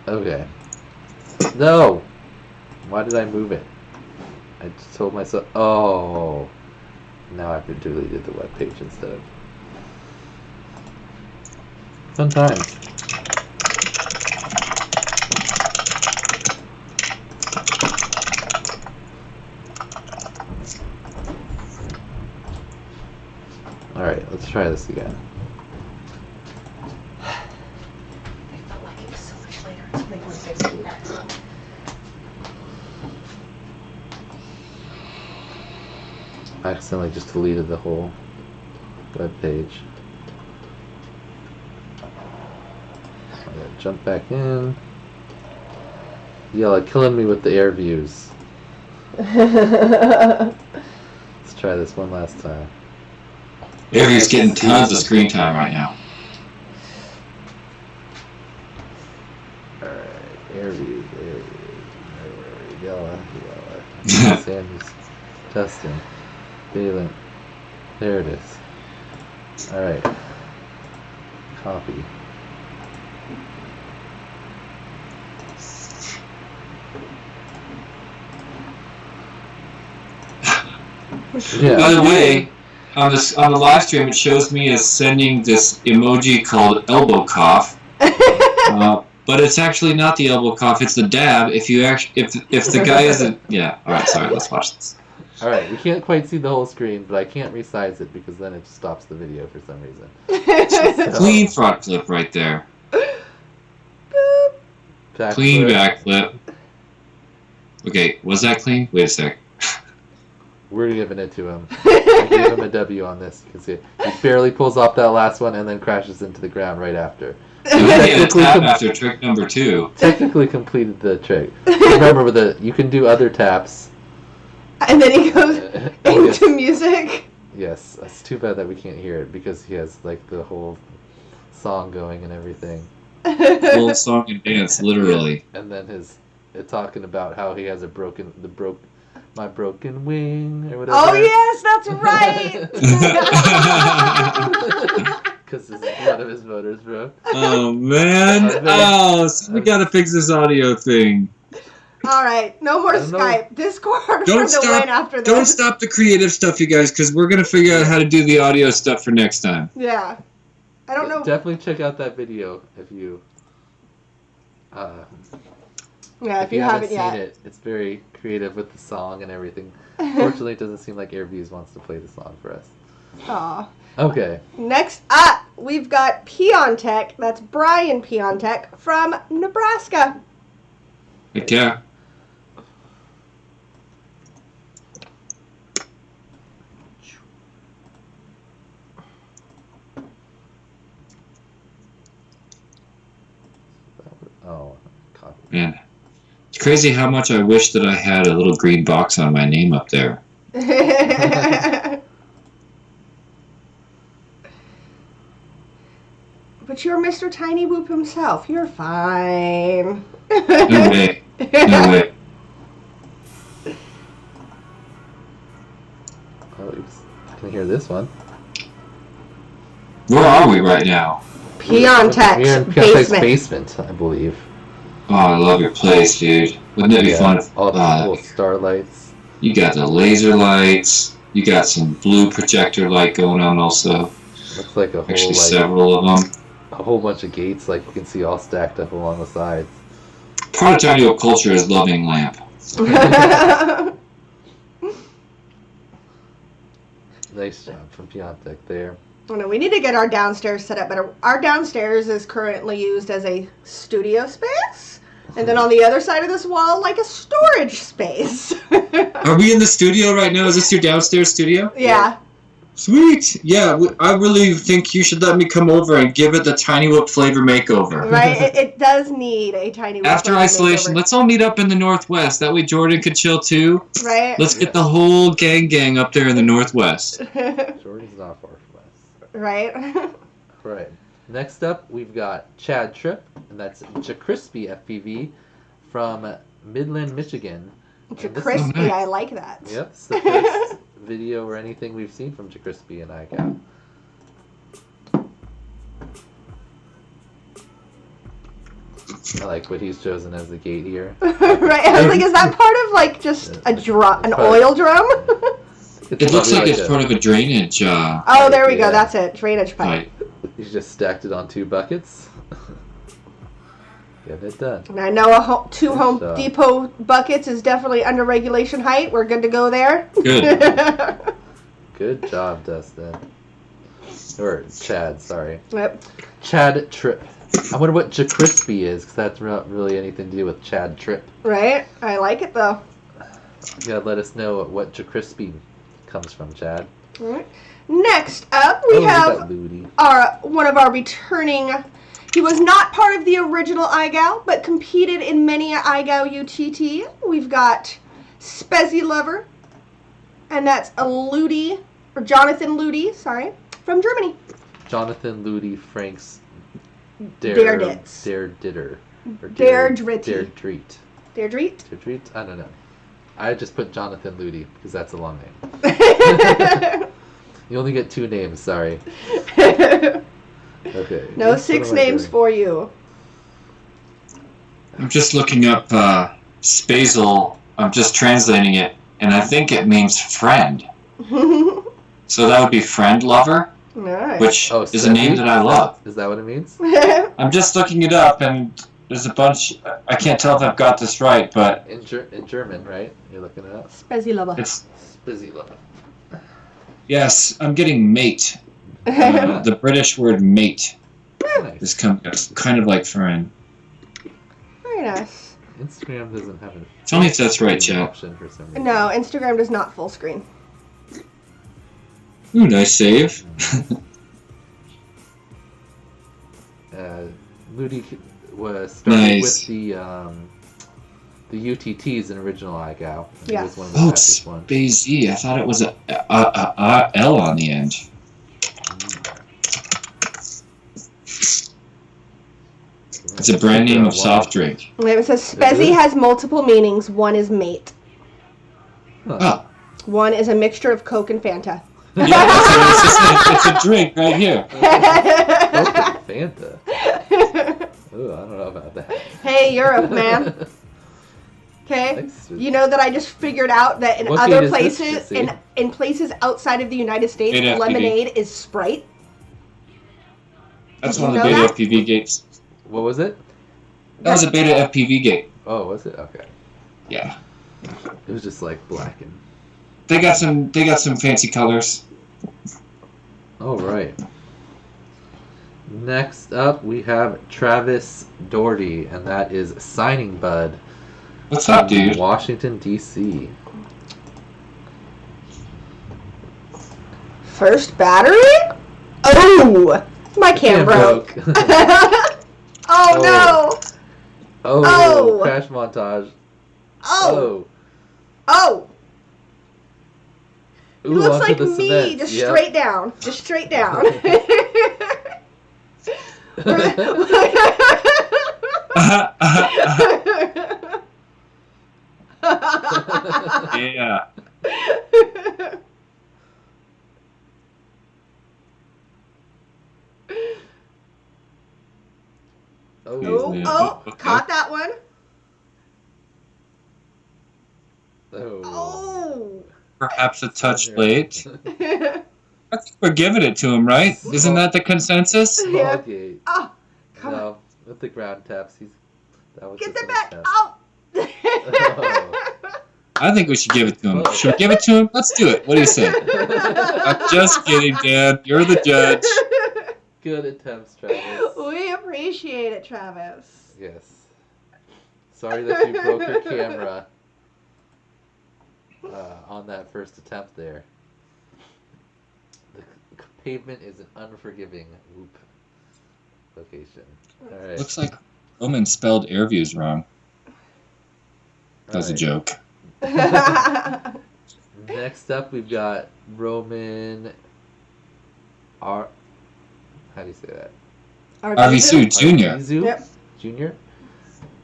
Okay. No! Why did I move it? I just told myself. Oh! Now I've deleted the web page instead of. Fun times. Alright, let's try this again. I felt like it was so much later. It's only 1:15. I accidentally just deleted the whole web page. I'm gonna jump back in. Yella killing me with the air views. Let's try this one last time. Airview's getting tons of screen time right now. Alright, air views, Yella. Sanders, Justin, Balin. There it is. Alright. Copy. Yeah. By the way, on the live stream, it shows me as sending this emoji called elbow cough, but it's actually not the elbow cough; it's the dab. If the guy isn't, yeah. All right, sorry. Let's watch this. All right, we can't quite see the whole screen, but I can't resize it because then it stops the video for some reason. Clean front flip right there. Clean back flip. Okay, was that clean? Wait a sec. We're giving it to him. I gave him a W on this because he barely pulls off that last one and then crashes into the ground right after. After trick number 2. Technically completed the trick. Remember, you can do other taps. And then he goes into music. Yes, it's too bad that we can't hear it because he has like the whole song going and everything. Whole song and dance, literally. And then talking about how he has my broken wing or whatever. Oh yes, that's right. Because one of his motors broke. Oh man! Oh, so we gotta fix this audio thing. All right, no more Skype. Discord for the win after this. Don't stop the creative stuff, you guys, because we're gonna figure out how to do the audio stuff for next time. Yeah, I don't know. Definitely check out that video if you. Yeah, if you haven't seen yet. it, it's very creative with the song and everything. Fortunately, it doesn't seem like Airviews wants to play the song for us. Aw. Okay. Next up, we've got Piontech. That's Brian Piontech from Nebraska. Heck yeah. Oh, copy. Man, it's crazy how much I wish that I had a little green box on my name up there. But you're Mr. Tiny Whoop himself. You're fine. No way. No way. Oh, I can hear this one. Where are we right now? Piontech's We're in Piontech's basement, I believe. Oh, I love your place, dude. Wouldn't it be fun if all the cool starlights. You got the laser lights. You got some blue projector light going on also. Looks like a whole Actually, several of them. A whole bunch of gates, like you can see, all stacked up along the sides. Part of Tiny culture is loving lamp. Nice job from Piontech there. Oh, no, we need to get our downstairs set up better. Our downstairs is currently used as a studio space. And then on the other side of this wall, like a storage space. Are we in the studio right now? Is this your downstairs studio? Yeah. Sweet. Yeah, I really think you should let me come over and give it the Tiny Whoop flavor makeover. Right? It does need a Tiny Whoop After flavor isolation, makeover. let's all meet up in the Northwest. That way Jordan could chill too. Right? Let's get the whole gang up there in the Northwest. Jordan's not far from us. Right? Right. Next up, we've got Chad Tripp, and that's JesseP FPV from Midland, Michigan. Crispy, nice. I like that. Yep, it's the first video or anything we've seen from JesseP and IGOW. I like what he's chosen as the gate here. Right? I was like, is that part of like just a drum, an oil drum? It looks like it's part of a drainage. Oh, there we go. That's it. Drainage pipe. Right. He's just stacked it on 2 buckets. Get it done. And I know 2 Home Depot buckets is definitely under regulation height. We're good to go there. Good. Good job, Dustin. Or Chad, sorry. Yep. Chad Tripp. I wonder what JesseP is, because that's not really anything to do with Chad Tripp. Right? I like it though. You gotta let us know what JesseP comes from, Chad. All right. Next up, we have one of our returning. He was not part of the original IGOW, but competed in many IGOW UTT. We've got Spezzy Lover, and that's Jonathan Ludi, sorry, from Germany. Jonathan Ludi Franks Derditz. Derdritter. Derdritti. Derdreet. Derdreet? Derdreet? I don't know. I just put Jonathan Ludi because that's a long name. You only get 2 names. Sorry. Okay. No what 6 am I names doing? for you. I'm just looking up Spazel. I'm just translating it, and I think it means friend. So that would be friend lover, Nice. which Oh, is a name that I love. Is that what it means? I'm just looking it up, and there's a bunch. I can't tell if I've got this right, but In German, right? You're looking it up. Spezzy lover. it's Busy love. yes. I'm getting mate. The British word mate Nice. is kind of like friend. Very nice. Instagram doesn't have an Tell me if that's right, chat. option for some reason. No, Instagram does not full screen. Ooh, nice save. Ludi was started Nice. with the UTTs in original IGOW. It Yeah. was one of the Oh, it's fastest ones. Spazy. I thought it was a L on the end. It's a brand name of soft drink. It says Spezzy has multiple meanings. One is mate. Huh. Oh, One is a mixture of Coke and Fanta. yeah, it's a drink right here. Coke and Fanta. Ooh, I don't know about that. Hey, Europe, man. Okay, Nice. you know that I just figured out that in What other gate is this, places, Jesse? in places outside of the United States, Beta FPV. lemonade is Sprite. That's Did one you of the know beta that? FPV gates. What was it? That was a beta FPV gate. Oh, was it? Okay. Yeah, It was just like black and. they got some fancy colors. All right. Next up, we have Travis Doherty, and that is Signing Bud. What's up, dude? Washington, D.C. First battery? Oh, my cam broke. Oh no! Oh, Oh. crash montage. Oh! Oh! It Ooh, looks onto like the me, cement. just Yep. straight down. Just straight down. Yeah. Oh, Oh, Yeah. oh, Okay. caught that one. oh. Oh. Perhaps a touch late. I think we're giving it to him, right? Isn't that the consensus? Small Yeah. gate. Oh, come on. No, with the ground taps, that was Get just the an back. attempt. Oh. I think we should give it to him. Oh. Should we give it to him? Let's do it. What do you say? I'm just kidding, Dan. You're the judge. Good attempts, Travis. We appreciate it, Travis. Yes. Sorry that you broke your camera on that first attempt there. The pavement is an unforgiving whoop location. All right. Looks like Roman spelled Airviews wrong. That was a joke. Next up, we've got Roman R. How do you say that? RVSU Jr. Arvizu Yep. Jr.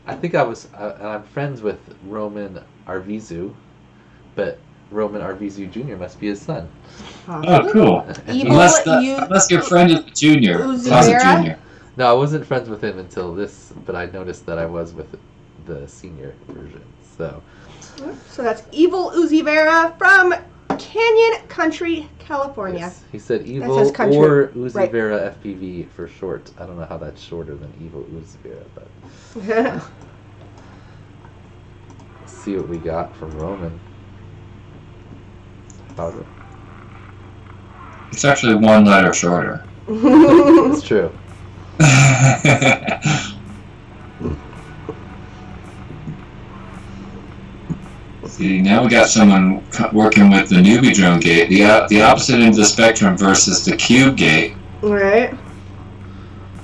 I think I'm friends with Roman Arvizu, but Roman Arvizu Jr. must be his son. Oh, cool. Evil Unless your friend is the junior. Uzi How's a Vera? junior? No, I wasn't friends with him until this, but I noticed that I was with the senior version. So, So that's Evil Uzi Vera from Canyon Country, California. yes, he said says Evil country. or Uzi Right. Vera FPV for short. I don't know how that's shorter than Evil Uzi Vera, but let's see what we got from Roman. How's it? It's actually one letter shorter. It's true. See, now we got someone working with the newbie drone gate, the opposite end of the spectrum versus the cube gate. Right.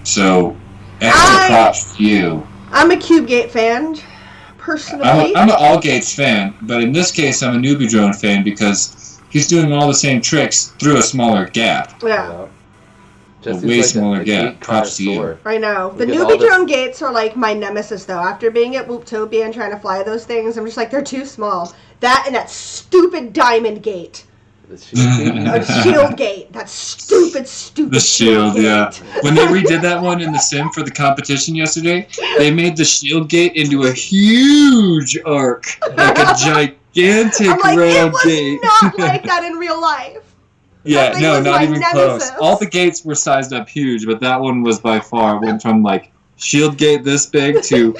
So, extra props to you. I'm a Cube Gate fan, personally. I'm an all gates fan, but in this case, I'm a newbie drone fan because he's doing all the same tricks through a smaller gap. Yeah. Jesse's way like smaller a gate. gate Props to you. connoisseur. I know. The Look at all newbie this- drone gates are like my nemesis, though. After being at Whooptopia and trying to fly those things, I'm just like, they're too small. That and that stupid diamond gate. The shield Or gate. shield gate. That stupid The shield, gate. yeah. When they redid that one in the sim for the competition yesterday, they made the shield gate into a huge arc, like a gigantic I'm like, it round was gate. not like that in real life. Yeah, That thing no, was not my even nemesis. close. All the gates were sized up huge, but that one was by far went from like shield gate this big to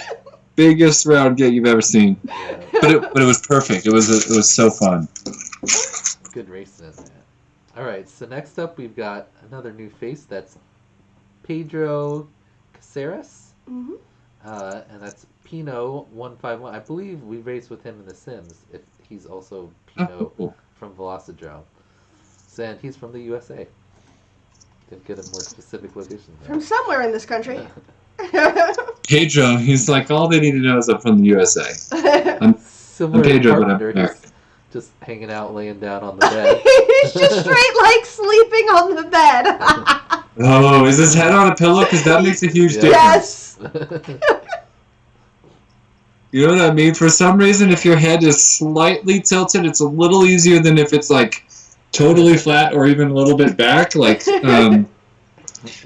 biggest round gate you've ever seen. Yeah, But it was perfect. It was so fun. good racing in that. All right, so next up we've got another new face. That's Pedro Caceres, Mhm. and that's Pino151. I believe we raced with him in The Sims. If he's also Pino Oh. from Velocidrome, and he's from the USA. Didn't get a more specific location there. From somewhere in this country. Pedro, he's like, all they need to know is I'm from the USA. Similar Pedro, to but I'm Carpenter, American. he's just hanging out, laying down on the bed. He's just straight like sleeping on the bed. Oh, is his head on a pillow? Because that makes a huge difference. Yes. You know what I mean? For some reason, if your head is slightly tilted, it's a little easier than if it's like totally flat or even a little bit back. Like,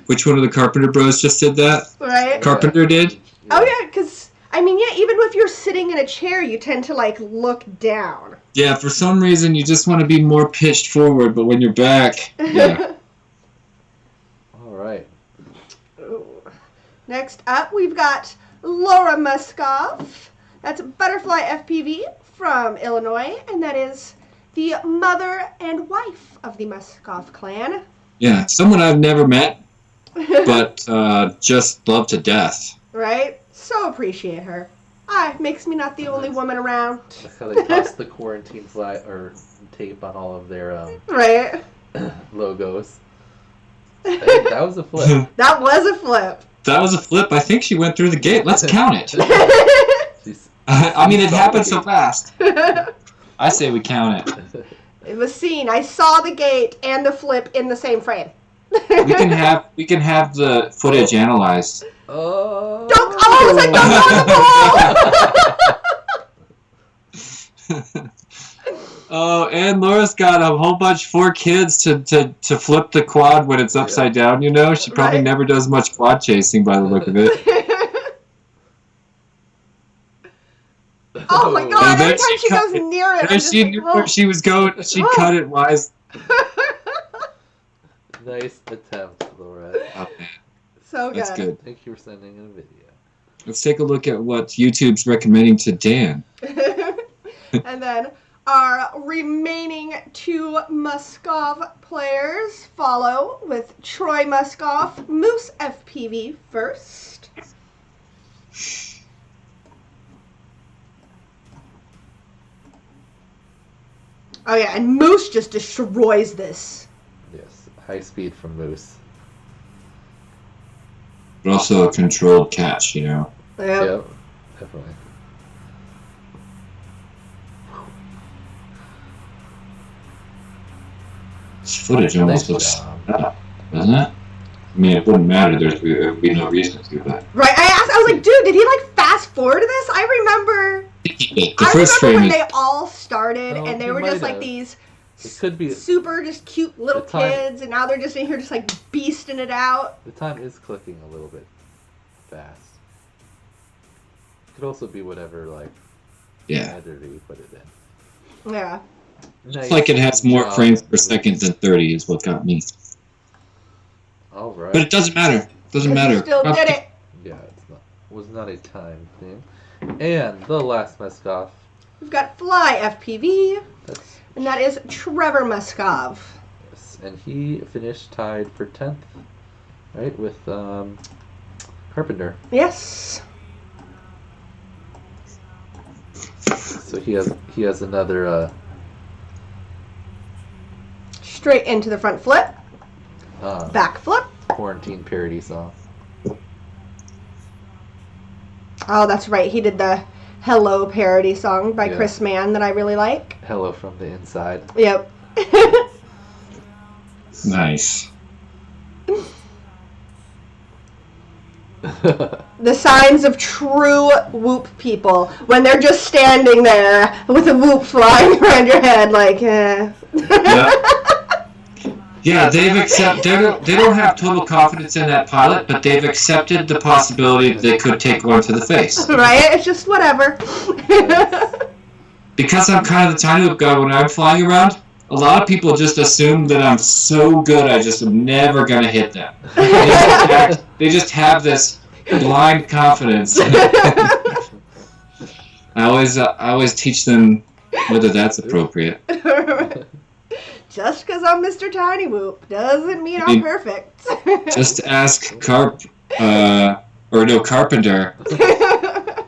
which one of the Carpenter Bros just did that? Right? Carpenter did? Oh yeah, because I mean, yeah, even if you're sitting in a chair, you tend to like look down. Yeah, for some reason, you just want to be more pitched forward, but when you're back, yeah. All right. Ooh. Next up, we've got Laura Muskoff. That's Butterfly FPV from Illinois, and that is the mother and wife of the Muskoff clan. Yeah, someone I've never met, but just love to death. Right? So appreciate her. Makes me not the only woman around. That's how they toss the quarantine flag or tape on all of their Right? logos. Hey, that was a flip. That was a flip. That was a flip. I think she went through the gate. Let's count it. She's- I mean, it happened so fast. I say we count it. It was seen. I saw the gate and the flip in the same frame. We can have the footage analyzed. Oh. Don't! Oh, I was like, don't go on the ball! Oh, and Laura's got a whole bunch, 4 kids to flip the quad when it's upside down, you know? She probably Right. never does much quad chasing by the look of it. Oh my god, Oh, every there time she she goes cut- near it, I'm There just she like, knew oh. where she was going. She'd cut it wise. Nice attempt, Laura. Oh, man, So that's good. Thank you for sending in a video. Let's take a look at what YouTube's recommending to Dan. And then our remaining 2 Muskoff players follow with Troy Muskoff, Moose FPV first. Oh yeah, and Moose just destroys this. Yes, high speed from Moose. But also a controlled catch, you know? Yep, definitely. This footage almost Nice looks job. up, doesn't it? I mean, it wouldn't matter. There would be no reason to, but... Right, I was like, dude, did he like fast forward to this? I remember The first frame when is... they all started Oh, and they he were just might like have. these It could be. super just cute little The time- kids, and now they're just in here just like beasting it out. The time is clicking a little bit fast. Could also be whatever like Yeah. editor you put it in. Yeah. Nice It's like it has more job, frames per Moose. second than 30 is what got me. All right. But it doesn't matter. Doesn't 'Cause you matter. still did it. Yeah, was not a time thing. And the last Muskoff. We've got Fly FPV, That's and that is Trevor Muskov. yes, and he finished tied for 10th, right, with Carpenter. Yes. So he has another Straight into the front flip, uh, back flip. quarantine parody song. Oh, that's right. He did the Hello parody song by Yeah. Chris Mann that I really like. Hello from the inside. Yep. Nice. The signs of true whoop people when they're just standing there with a whoop flying around your head, like, eh. Yeah, they don't have total confidence in that pilot, but they've accepted the possibility that they could take one to the face. Right? It's just whatever. Because I'm kind of the tiny whoop guy when I'm flying around, a lot of people just assume that I'm so good I just am never going to hit them. They just have this blind confidence. I always teach them whether that's appropriate. Just because I'm Mr. Tiny Whoop doesn't mean I'm perfect. Just ask Carpenter.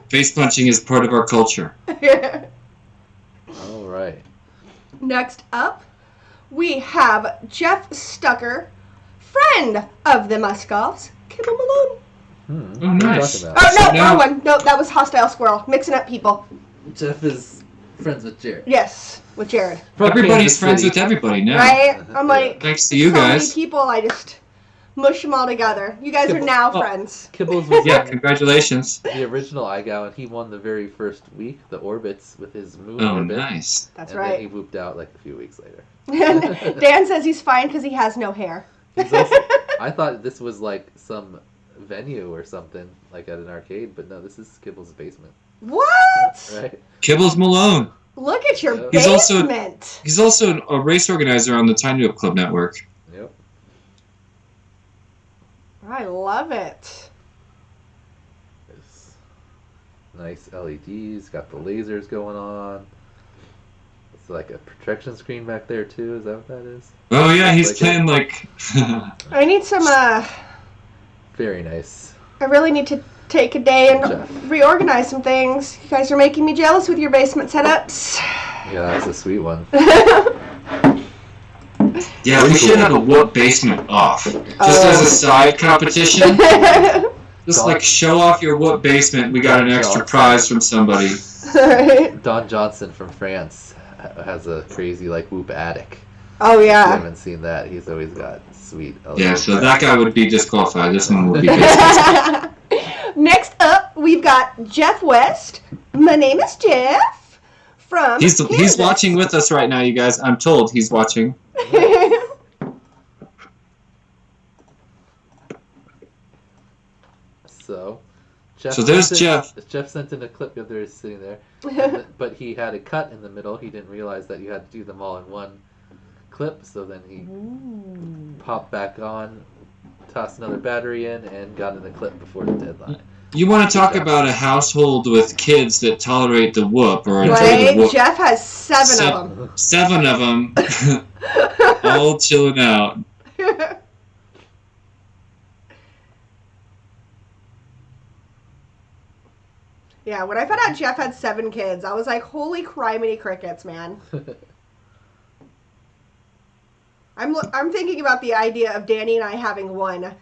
Face punching is part of our culture. All right. Next up, we have Jeff Stucker, friend of the Muscoffs, Kibble Malone. What Oh, are you nice. talking about? Oh, no, now- wrong one. No, that was Hostile Squirrel. Mixing up people. Jeff is friends with Jared. Yes, with Jared. From Everybody's Kansas friends City. with everybody now. Right? I'm like, Thanks to you so guys. many people, I just mush them all together. You guys are now friends. Kibbles was Yeah, in congratulations. the original IGOW, and he won the very first week, the orbits, with his moon Oh, orbit. nice. That's and then he right. whooped out like a few weeks later. Dan says he's fine because he has no hair. He's also, I thought this was like some venue or something, like at an arcade, but no, this is Kibbles' basement. What? Right? Kibbles Malone. Look at your He's also- basement. He's also a race organizer on the Tiny Whoop Club Network. Yep. I love it. It's nice LEDs, got the lasers going on. It's like a projection screen back there too, is that what that is? Oh yeah, he's Like playing like. I need some, Very nice. I really need to take a day and Jeff. reorganize some things. You guys are making me jealous with your basement setups. Yeah, that's a sweet one. Yeah, we should have a whoop basement off. Just as a side competition. Just like show off your whoop basement. We got an extra prize from somebody. Don Johnson from France has a crazy like whoop attic. Oh If you yeah. haven't seen that, he's always got sweet LED. Yeah, so that guy would be disqualified. This one would be basement. Next up, we've got Jeff West. My name is Jeff from He's Kansas. watching with us right now, you guys. I'm told he's watching. So, Jeff So there's sent in- Jeff. Jeff sent in a clip the other day sitting there, but he had a cut in the middle. He didn't realize that you had to do them all in one clip, so then he popped back on, tossed another battery in, and got in the clip before the deadline. You want to talk about a household with kids that tolerate the whoop or enjoy the Right? whoop? Jeff has seven of them. 7 of them, all chilling out. Yeah, when I found out Jeff had 7 kids, I was like, holy criminy crickets, man. I'm thinking about the idea of Danny and I having one.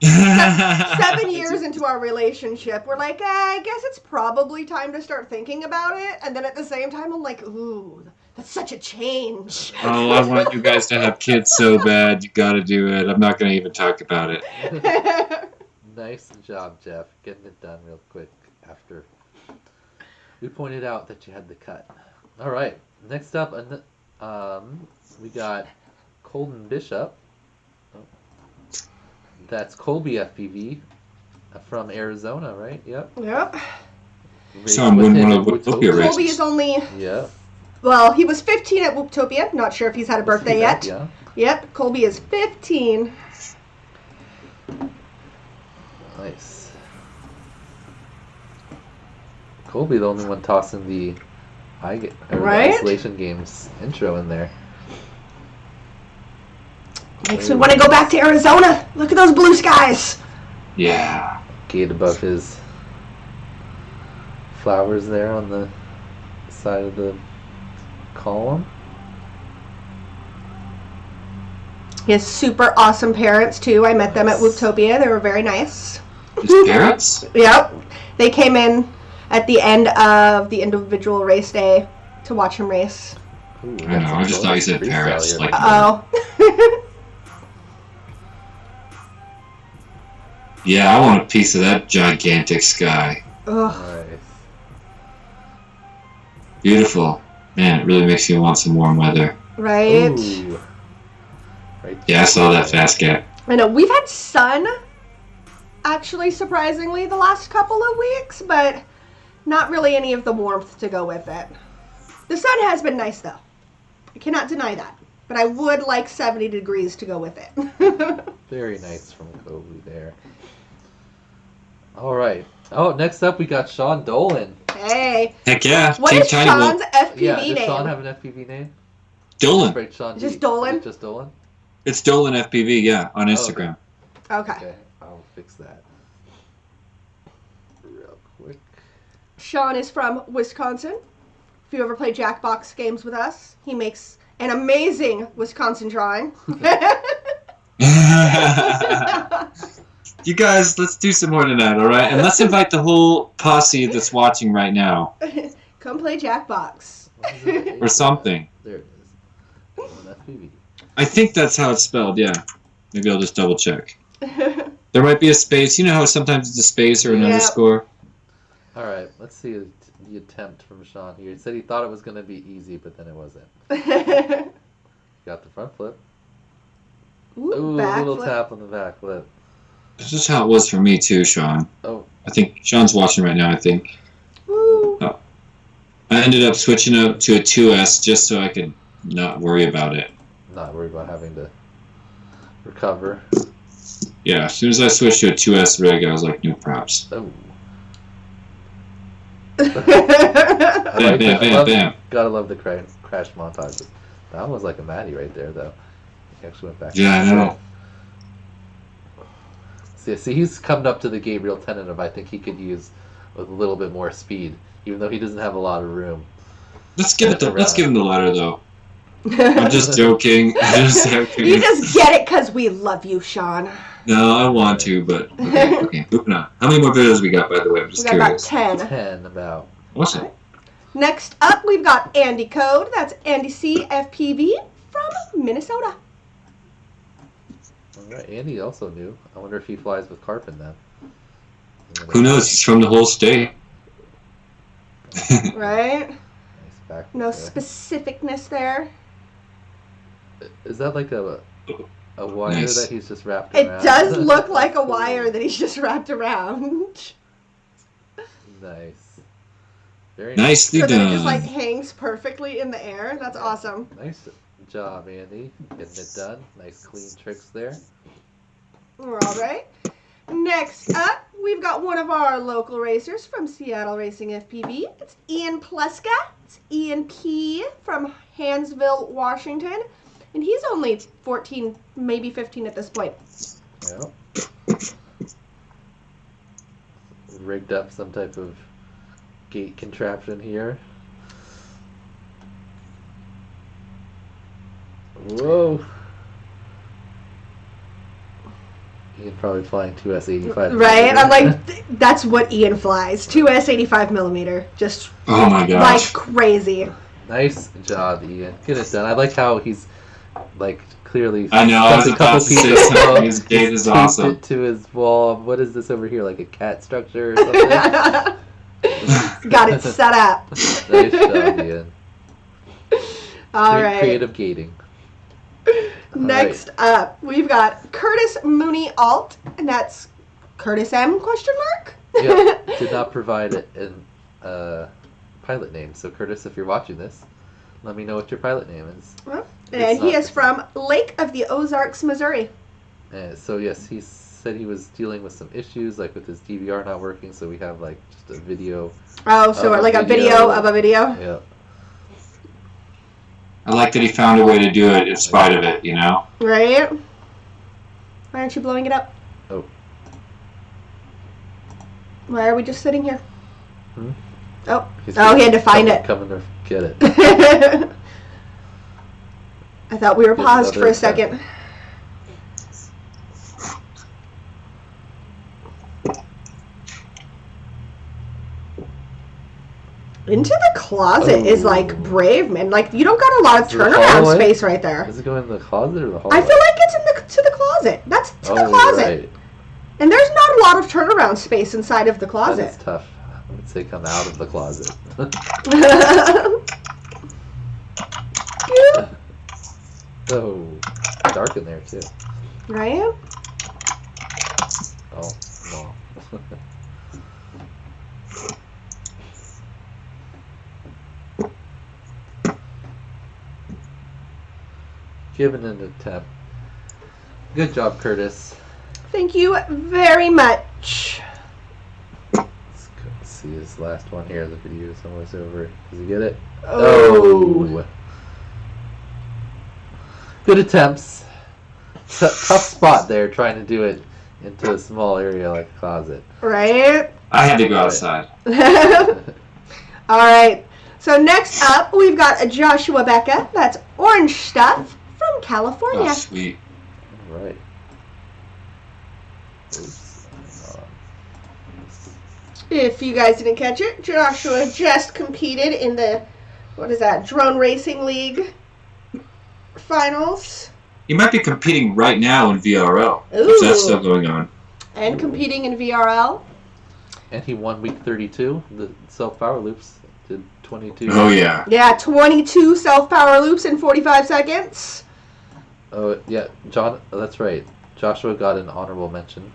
7 years into our relationship, we're like, I guess it's probably time to start thinking about it. And then at the same time, I'm like, ooh, that's such a change. Oh, I want you guys to have kids so bad. You gotta do it. I'm not gonna even talk about it. Nice job, Jeff, getting it done real quick after we pointed out that you had the cut. All right, next up, we got Colton Bishop. That's Colby FPV from Arizona, right? Yep. Yep. So I'm winning one of the Wootopia. Wootopia races. Colby is only, Yeah. well, he was 15 at Whooptopia. Not sure if he's had a birthday yet. Yeah. Yep, Colby is 15. Nice. Colby, the only one tossing the Right? Isolation Games intro in there. Makes me want to go back to Arizona. Look at those blue skies. Yeah. Gate above his flowers there on the side of the column. He has super awesome parents, too. I met them at Whooptopia. They were very nice. His parents? Yep. They came in at the end of the individual race day to watch him race. Ooh, I know, I just thought you said freestyle parents, here. like- Oh. Yeah, I want a piece of that gigantic sky. Ugh. Nice. Beautiful. Man, it really makes you want some warm weather. Right? Ooh. Right Yeah, I saw that fast gap. I know. We've had sun, actually, surprisingly, the last couple of weeks, but not really any of the warmth to go with it. The sun has been nice, though. I cannot deny that. But I would like 70 degrees to go with it. Very nice from Kobe there. All right. Oh, next up we got Sean Dolan. Hey. Heck yeah. What Team is Tiny Sean's Wolf. FPV Yeah, does name? Sean have an FPV name? Dolan. Right, Sean. Just D. Dolan? Is it just Dolan? It's Dolan FPV, yeah, on Instagram. Okay. Okay, I'll fix that. Real quick. Sean is from Wisconsin. If you ever play Jackbox games with us, he makes an amazing Wisconsin drawing. You guys, let's do some more tonight, alright? And let's invite the whole posse that's watching right now. Come play Jackbox. What is it? Or something. There it is. Dolan FPV. I think that's how it's spelled, yeah. Maybe I'll just double check. There might be a space. You know how sometimes it's a space or an Yeah. underscore? All right, let's see the attempt from Sean here. He said he thought it was going to be easy, but then it wasn't. Got the front flip. Ooh, a back little flip. tap on the back flip. This is how it was for me too, Sean. Oh, I think Sean's watching right now, I think. Woo. I ended up switching up to a 2S just so I could not worry about it. not worried about having to recover. Yeah, as soon as I switched to a 2S rig, I was like, no props. Oh. Bam, bam, bam, bam. Gotta love the crash montages. That one was like a Matty right there, though. He actually went back. Yeah, I know. See, he's coming up to the Gabriel tentative. I think he could use with a little bit more speed, even though he doesn't have a lot of room. Let's give him the letter though. I'm just joking. I'm just joking. You just get it because we love you, Sean. No, I want to, but okay, moving on. How many more videos we got, by the way? I'm just We got about curious. 10. 10 about. Awesome. Next up, we've got Andy Code. That's Andy C. FPV from Minnesota. All right, Andy also new. I wonder if he flies with Carpin then. Who knows? He's from the whole state. Right? Nice back No there. specificness there. Is that like a wire Nice. that he's just wrapped It around? does look like a wire that he's just wrapped around. Nice. Very Nicely So that it done. just like hangs perfectly in the air. That's awesome. Nice job, Andy. Getting it done. Nice clean tricks there. We're all right. Next up, we've got one of our local racers from Seattle Racing FPV. It's Ian Pleska. It's Ian P. from Hansville, Washington. And he's only 14, maybe 15 at this point. Yep. Rigged up some type of gate contraption here. Whoa. Ian probably flying 2S85. Right? I'm like, that's what Ian flies. 2S 85 millimeter. Just Oh my like gosh. crazy. Nice job, Ian. Get it done. I like how he's like clearly. I know, I was stuck a about couple to say pieces something. of- His gate is taped awesome. it to his wall. What is this over here? Like a cat structure or something? Got it set up. Nice job, Ian. All right. Creative gating. Next up, we've got Curtis Mooney Alt, and that's Curtis M? Question mark? Yep. Did not provide a pilot name. So Curtis, if you're watching this, let me know what your pilot name is. And he is from Lake of the Ozarks, Missouri. So yes, he said he was dealing with some issues, like with his DVR not working. So we have like just a video. Oh, so Of a like a video. video of a video? Yeah. I like that he found a way to do it in spite of it, you know? Right? Why aren't you blowing it up? Oh. Why are we just sitting here? Hmm? Oh. He's Oh, he had to find it. Coming to get it. I thought we were Give paused for another a second. Into the closet is like brave, man. Like you don't got a lot of Is it the turnaround hallway? space right there. Is it going in the closet or the hallway? I feel like it's to the closet. That's to the closet. Right. And there's not a lot of turnaround space inside of the That closet. is tough. I would say come out of the closet. Oh, dark in there too. Right? Oh, no. Given an attempt. Good job, Curtis. Thank you very much. Let's go see his last one here. The video is almost over. Does he get it? Oh. Good attempts. Tough spot there trying to do it into a small area like a closet. Right? I had to go outside. All right. So next up, we've got a Joshua Becca. That's Orange Stuff from California. Oh, sweet. All right. Oops. If you guys didn't catch it, Joshua just competed in the, what is that, Drone Racing League finals. He might be competing right now in VRL. Ooh. If that's still going on. And competing in VRL. And he won week 32. The self-power loops did 22. Oh, yeah. Yeah, 22 self-power loops in 45 seconds. Oh, yeah. John, that's right. Joshua got an honorable mention.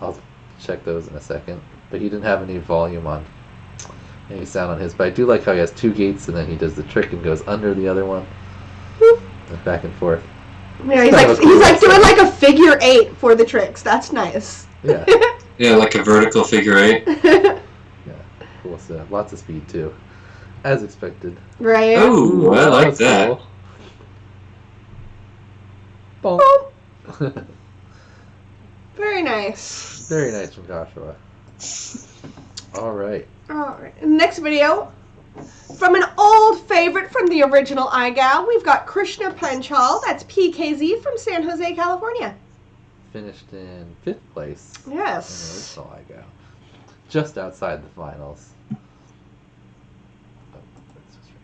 I'll check those in a second. But he didn't have any volume on, any sound on his. But I do like how he has two gates and then he does the trick and goes under the other one. And back and forth. Yeah, he's like doing like a figure 8 for the tricks. That's nice. Yeah. Yeah, like a vertical figure 8. Yeah. Cool stuff. Lots of speed too. As expected. Right? Oh, I like that's that. Cool. Boom. Very nice. Very nice from Joshua. Alright. Alright, next video. From an old favorite from the original IGOW, we've got Krishna Panchal. That's PKZ from San Jose, California. Finished in 5th place. Yes. In the original IGOW. Just outside the finals. Oh, that's just right.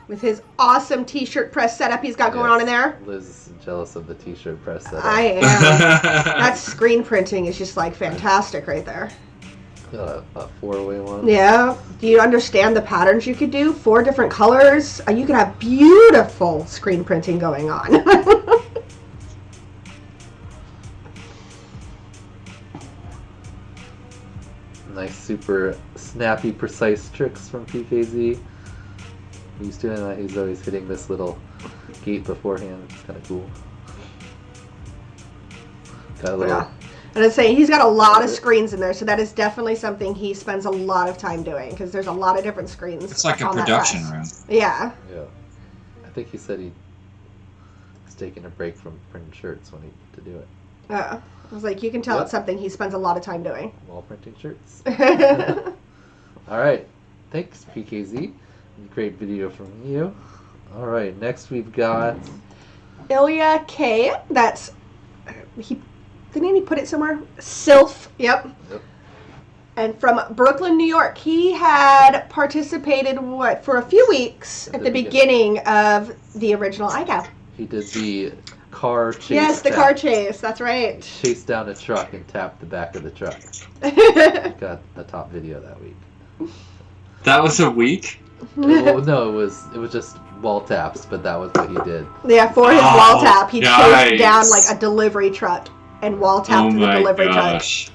With his awesome t-shirt press setup he's got going on in there. Liz is jealous of the t-shirt press setup. I am. That screen printing is just like fantastic right there. A 4-way one. Yeah. Do you understand the patterns you could do? 4 different colors. You could have beautiful screen printing going on. Nice, super snappy, precise tricks from PKZ. He's doing that. He's always hitting this little gate beforehand. It's kind of cool. Got a little. Yeah. And I'm saying he's got a lot of screens in there, so that is definitely something he spends a lot of time doing because there's a lot of different screens. It's like a on that production press. room. Yeah. Yeah. I think he said he was taking a break from printing shirts when he to do it. I was like, you can tell Yep. it's something he spends a lot of time doing. While printing shirts. All right. Thanks, PKZ. Great video from you. All right. Next we've got. Ilya K. That's didn't he put it somewhere? Sylph. Yep. And from Brooklyn, New York, he had participated for a few weeks at the beginning of the original IGOW. He did the car chase. Yes, the car chase. That's right. Chased down a truck and tapped the back of the truck. Got the top video that week. That was a week? Well, no, it was just wall taps, but that was what he did. Yeah, for his wall tap, he nice. chased down like a delivery truck and wall tapped the delivery gosh.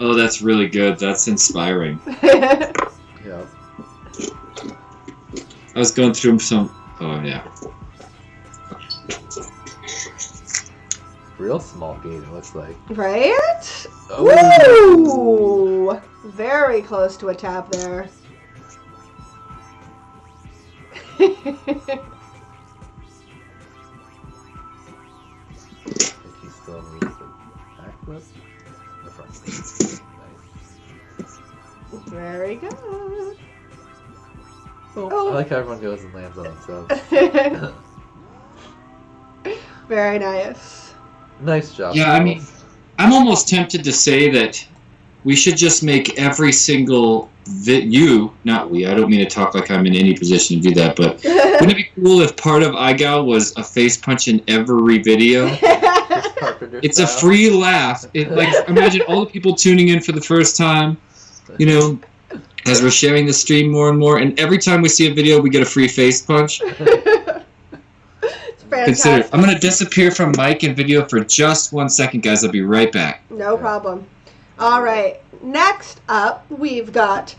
Oh, that's really good. That's inspiring. truck. Yeah. I was going through some. Oh, yeah. Real small gate, it looks like. Right? Oh. Ooh! Very close to a tap there. I think he still needs the back flip. The front flip. Nice. Very good. Oh. I like how everyone goes and lands on themselves. Very nice. Nice job. Yeah, I mean, I'm almost tempted to say that we should just make every single not we, I don't mean to talk like I'm in any position to do that, but wouldn't it be cool if part of IGOW was a face punch in every video? It's a free laugh. Imagine all the people tuning in for the first time, as we're sharing the stream more and more, and every time we see a video, we get a free face punch. Consider it. I'm going to disappear from mic and video for just 1 second, guys. I'll be right back. No problem. All right. Next up, we've got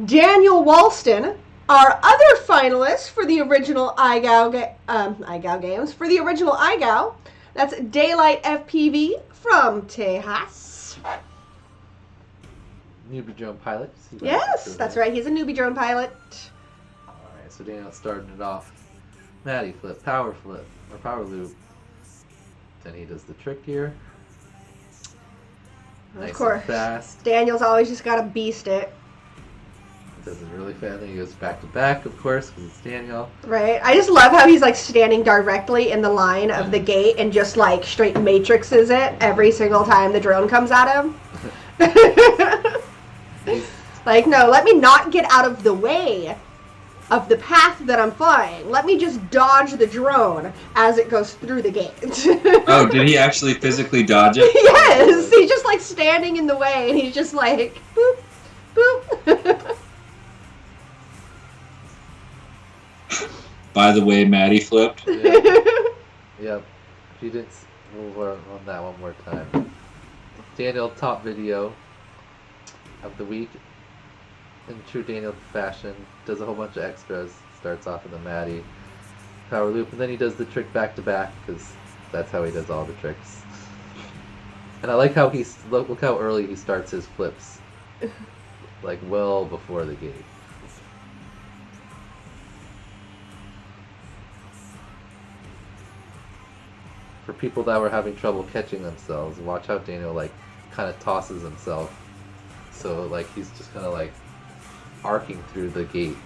Daniel Walston, our other finalist for the original IGOW games. For the original IGOW, that's Daylight FPV from Tejas. Newbie drone pilot. Yes, that's right. He's a newbie drone pilot. All right, so Daniel starting it off. Matty flip, power loop. Then he does the trick here. Nice Of course. And fast. Daniel's always just got to beast it. Does it really fast. Then he goes back to back, of course, because it's Daniel. Right. I just love how he's like standing directly in the line of the gate and just like straight matrixes it every single time the drone comes at him. Like, no, let me not get out of the way of the path that I'm flying. Let me just dodge the drone as it goes through the gate. Oh, did he actually physically dodge it? Yes! He's just like standing in the way and he's just like, boop, boop. By the way, Maddie flipped. Yep. If you didn't, we'll work on that one more time. Daniel, top video of the week. In true Daniel fashion, does a whole bunch of extras. Starts off in the Matty power loop, and then he does the trick back to back because that's how he does all the tricks. And I like how look how early he starts his flips, like well before the gate. For people that were having trouble catching themselves, watch how Daniel like kind of tosses himself, so like he's just kind of like arcing through the gate.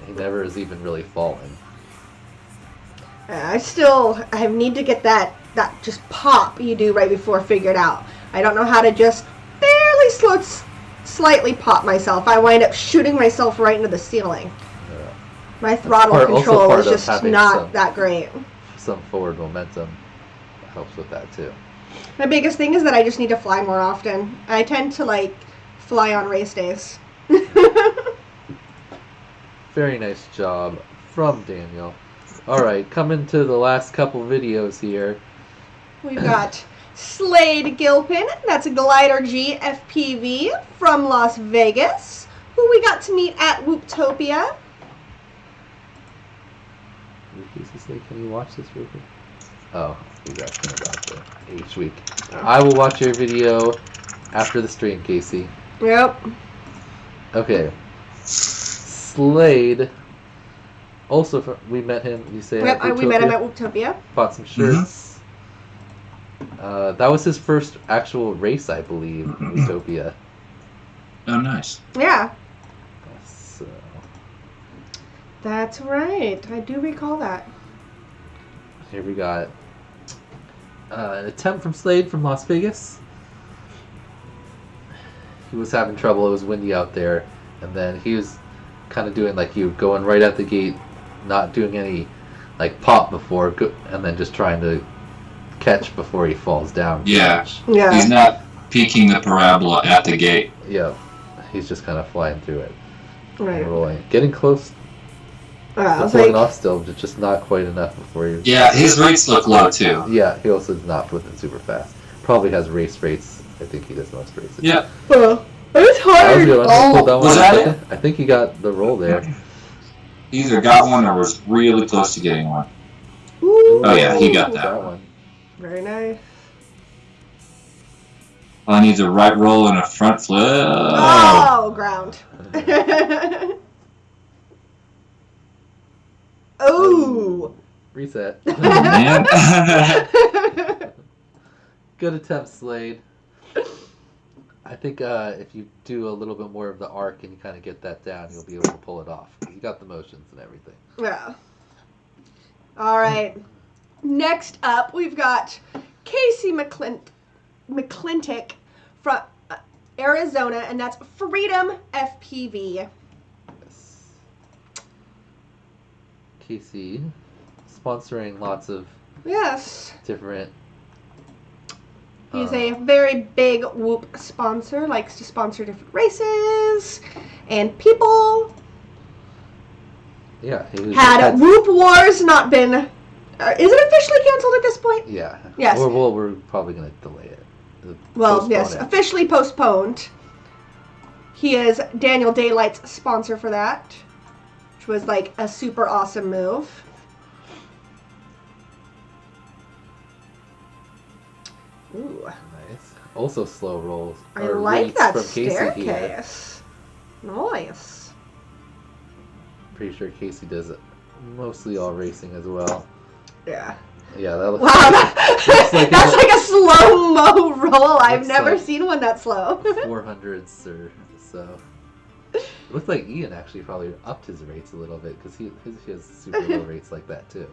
He never has even really fallen. I need to get that just pop you do right before figured out. I don't know how to just barely slightly pop myself. I wind up shooting myself right into the ceiling. Yeah. My throttle control is just not that great. Some forward momentum helps with that too. My biggest thing is that I just need to fly more often. I tend to like fly on race days. Very nice job from Daniel. Alright, coming to the last couple videos here. We've got Slade Gilpin, that's a Glider G FPV from Las Vegas, who we got to meet at Whooptopia. Can you watch this real quick? Oh, he's asking about the H week. I will watch your video after the stream, Casey. Yep. Okay. Slade. Also, we met him. You say? Yep, we met him at Whooptopia. Bought some shirts. That was his first actual race, I believe. Whooptopia. Oh, nice. Yeah. So. That's right. I do recall that. Here we got an attempt from Slade from Las Vegas. He was having trouble. It was windy out there, and then he was kind of doing like you, going right at the gate, not doing any like pop before, and then just trying to catch before he falls down. Yeah. Yeah. He's not peeking the parabola at the gate. Yeah. He's just kind of flying through it. Right. And rolling. Getting close. Pulling off still, but just not quite enough before you. Yeah, his rates look low too. Yeah, he also is not flipping super fast. Probably has race rates. I think he does most races. Yeah. It's hard. Was that it? I think he got the roll there. He either got one or was really close to getting one. Ooh. Oh yeah, he got that one. Very nice. All I need is a right roll and a front flip. Oh, ground. Oh. Reset. Oh, man. Good attempt, Slade. I think if you do a little bit more of the arc and you kind of get that down, you'll be able to pull it off. You got the motions and everything. Yeah. All right. Next up, we've got Casey McClintock from Arizona, and that's Freedom FPV. Yes. Casey sponsoring lots of Yes. different. He's a very big Whoop sponsor, likes to sponsor different races and people. Yeah. Had Whoop Wars not been... is it officially canceled at this point? Yeah. Yes. Well, we're probably going to delay it. Well, yes, officially postponed. He is Daniel Daylight's sponsor for that, which was like a super awesome move. Ooh. Nice. Also slow rolls. I or like rates that from Casey here. staircase. Nice. Pretty sure Casey does it mostly all racing as well. Yeah. Yeah, that looks. Wow, that's like a slow-mo roll. I've never seen one that slow. 400s or so. It looks like Ian actually probably upped his rates a little bit because he has super low rates like that too.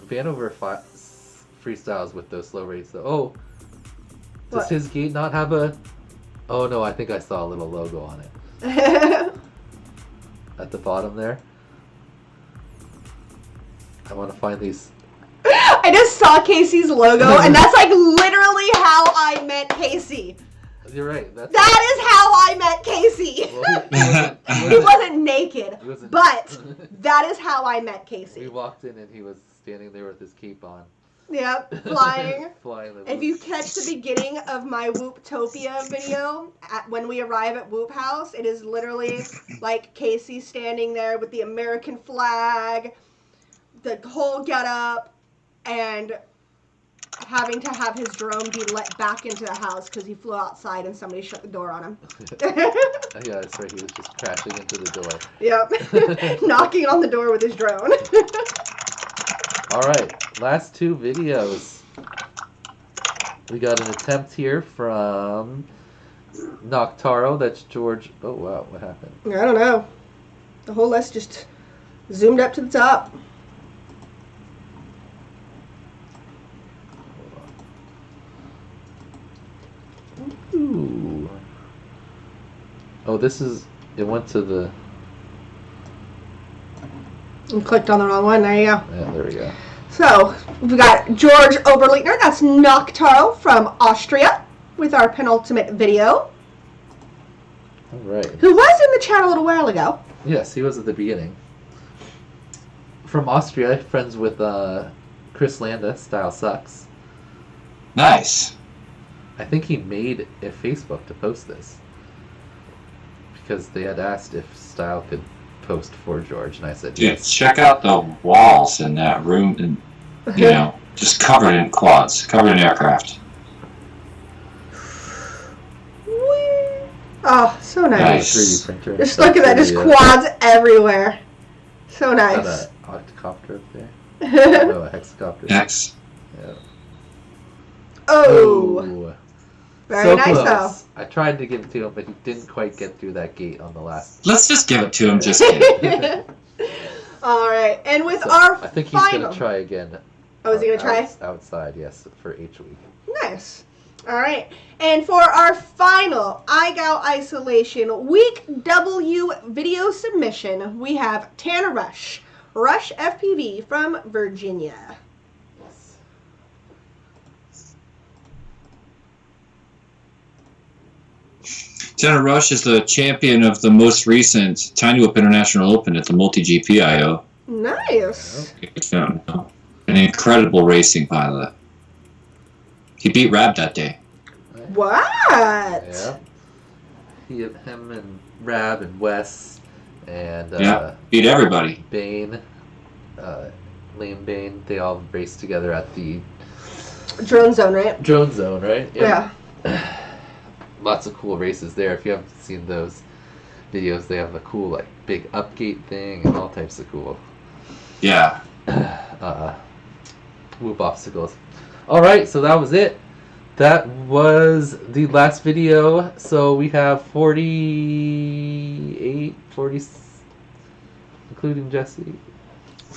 Vanover freestyles with those slow rates though. Oh, does his gate not have a? Oh no, I think I saw a little logo on it. At the bottom there. I want to find these. I just saw Casey's logo, and that's like literally how I met Casey. You're right. That is how I met Casey. Well, he wasn't naked, but that is how I met Casey. We walked in and he was standing there with his cape on. Yep, flying. Flying the If you catch the beginning of my Whooptopia video, when we arrive at Whoop House, it is literally like Casey standing there with the American flag, the whole getup, and having to have his drone be let back into the house because he flew outside and somebody shut the door on him. Yeah, that's right. He was just crashing into the door. Yep. Knocking on the door with his drone. All right, last two videos. We got an attempt here from Noctaro. That's George. Oh, wow. What happened? I don't know. The whole list just zoomed up to the top. Ooh. Oh, this is... It went to the... And clicked on the wrong one. There you go. Yeah, there we go. So, we've got George Oberleitner. That's Noctaro from Austria with our penultimate video. All right. Who was in the chat a little while ago. Yes, he was at the beginning. From Austria, friends with Chris Landa, Style Sucks. Nice. I think he made a Facebook to post this. Because they had asked if Style could post for George, and I said Dude, yes. check out the walls in that room, and you know, just covered in quads, covered in aircraft. Oh, so nice. 3D printer. Just look at that, just quads everywhere. So nice. Got an octocopter up there. No, a hexacopter. X. Yeah. Oh. Very so nice, close. though. I tried to give it to him, but he didn't quite get through that gate on the last. Let's just give it to him, just kidding. All right, and with So, our I think he's final... going to try again. Oh, is he going to try? Outside, yes, for each week. Nice. All right, and for our final IGOW Isolation Week W video submission, we have Tanner Rush, Rush FPV from Virginia. Tanner Rush is the champion of the most recent Tiny Whoop International Open at the Multi-GP I.O. Nice. An incredible racing pilot. He beat Rab that day. What? Yeah. Him and Rab and Wes and beat everybody. Bane, Liam Bane, they all raced together at the Drone Zone, right? Drone Zone, right? Yeah. Lots of cool races there. If you haven't seen those videos, they have a cool like big upgate thing and all types of cool whoop obstacles. All right, so that was it. That was the last video. So we have 48, 40, including Jesse.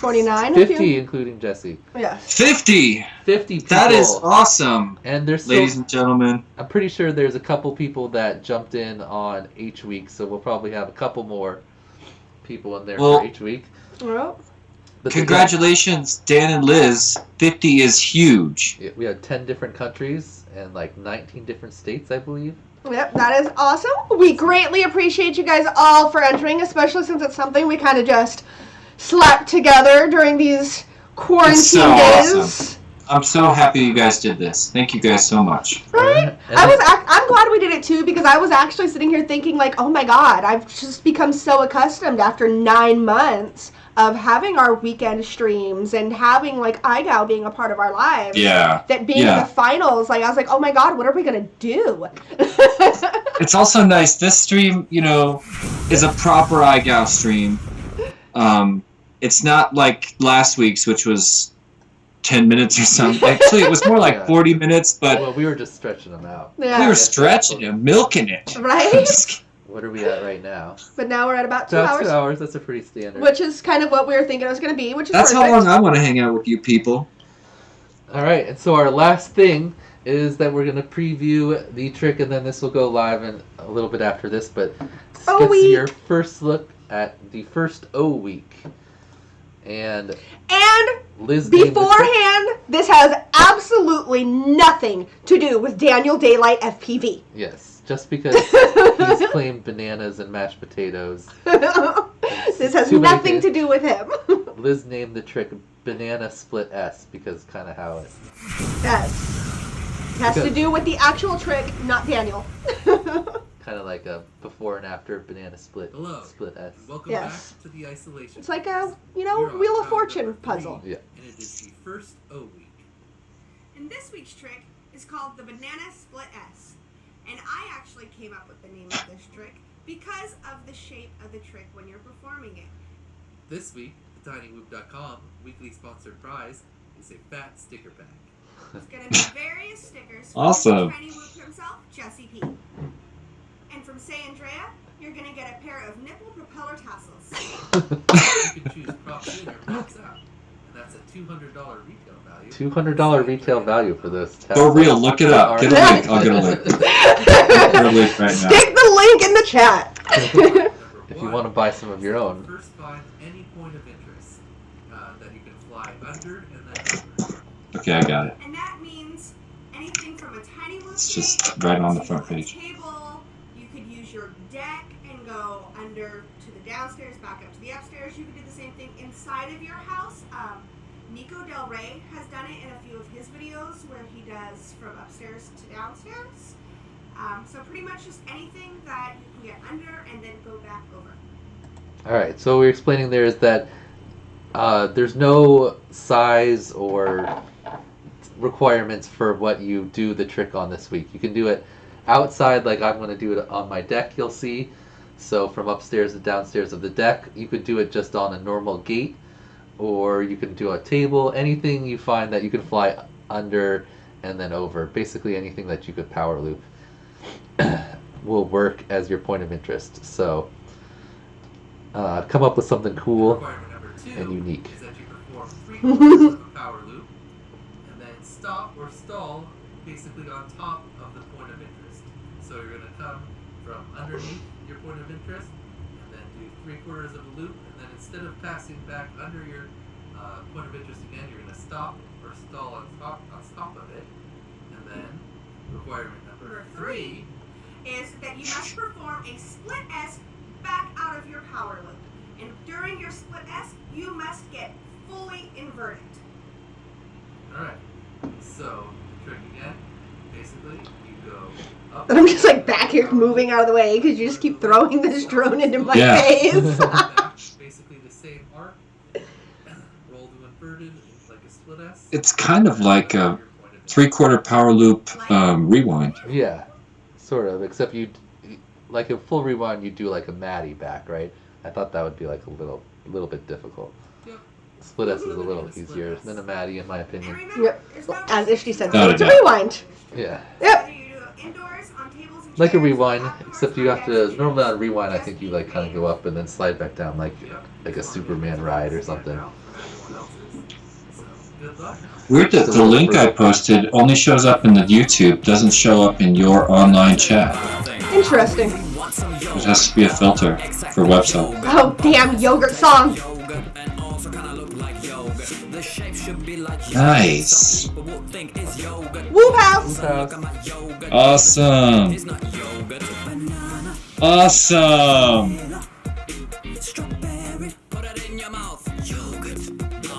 49. 50 including Jesse. Yes. 50. 50 people. That is awesome. And there's Ladies and gentlemen. I'm pretty sure there's a couple people that jumped in on H week, so we'll probably have a couple more people in there for H week. Well, congratulations, Dan and Liz. 50 is huge. We had 10 different countries and like 19 different states, I believe. Yep, that is awesome. We greatly appreciate you guys all for entering, especially since it's something we kind of just slapped together during these quarantine days. Awesome. I'm so happy you guys did this. Thank you guys so much. Right? I'm glad we did it too, because I was actually sitting here thinking like, oh my god, I've just become so accustomed after 9 months of having our weekend streams and having like IGOW being a part of our lives. Yeah. That being in the finals, like I was like, oh my god, what are we gonna do? It's also nice. This stream, you know, is a proper IGOW stream. It's not like last week's, which was 10 minutes or something. Actually, it was more like 40 minutes, but well, we were just stretching them out. Yeah. we were stretching him, milking it. Right? What are we at right now? But now we're at about 2 hours. 2 hours, that's a pretty standard. Which is kind of what we were thinking it was going to be, which is That's perfect. how long I want to hang out with you people. Alright, and so our last thing is that we're going to preview the trick, and then this will go live in a little bit after this, but this gets your first look at the first O week. And Liz beforehand, this has absolutely nothing to do with Daniel Daylight FPV. Yes, just because he's claimed bananas and mashed potatoes. This has nothing to do with him. Liz named the trick Banana Split S because kind of how it... Yes. It has to do with the actual trick, not Daniel. Kind of like a before and after banana split S. Welcome back to the Isolation. It's like a, Wheel of Fortune puzzle. Yeah. And it is the first O week. And this week's trick is called the Banana Split S. And I actually came up with the name of this trick because of the shape of the trick when you're performing it. This week, TheTinyWhoop.com weekly sponsored prize is a fat sticker pack. It's going to be various stickers Awesome. from Tiny Whoop himself, JesseP. And from Say Andrea, you're going to get a pair of nipple propeller tassels. You can choose props in or props out. And that's a $200 retail value. $200 retail value for this. For real, look it up. Get a link. I'll get a link. Get a link right now. Stick the link in the chat. If you want to buy some of your own. First find any point of interest that you can fly under and then over. Okay, I got it. And that means anything from a Tiny Whoop It's just right on the front page. table. You could use your deck and go under to the downstairs, back up to the upstairs. You could do the same thing inside of your house. Nico Del Rey has done it in a few of his videos where he does from upstairs to downstairs. So pretty much just anything that you can get under and then go back over. Alright, so what we're explaining there is that there's no size or requirements for what you do the trick on this week. You can do it outside, like I'm going to do it on my deck, you'll see. So from upstairs to downstairs of the deck, you could do it just on a normal gate, or you can do a table, anything you find that you can fly under and then over. Basically anything that you could power loop will work as your point of interest. So come up with something cool Requirement number 2 and unique. is that you perform 3/4 of a power loop and then stop or stall basically on top of the point of interest. So you're going to come from underneath your point of interest and then do 3/4 of a loop, and then instead of passing back under your point of interest again, you're going to stop or stall on top of it. And then requirement number 3 is that you must perform a split S back out of your power loop. And during your split S, you must get fully inverted. Alright, so the trick again, basically you go up. And I'm just like back here moving out of the way because you just keep throwing this drone into my face. Basically the same arc, roll to inverted, like a split S. It's kind of like a 3/4 power loop rewind. Yeah, sort of, except you, like a full rewind, you do like a Matty back, right? I thought that would be like a little bit difficult. Yep. Split S is a little easier than a Matty, in my opinion. Yep. As if she said, Not it's a a doubt. rewind. Yeah. Yep. Whether you do it indoors, on tables and Like a chairs, rewind, outdoors, except you have or to, decks, normally on a rewind, I think you like kind of go up and then slide back down like a Superman ride or something. everyone else's. So good luck. Weird that the link I posted only shows up in the YouTube, doesn't show up in your online chat. Interesting. It has to be a filter for website. Oh, damn, yogurt song. Nice. Whoop house. Awesome. Awesome.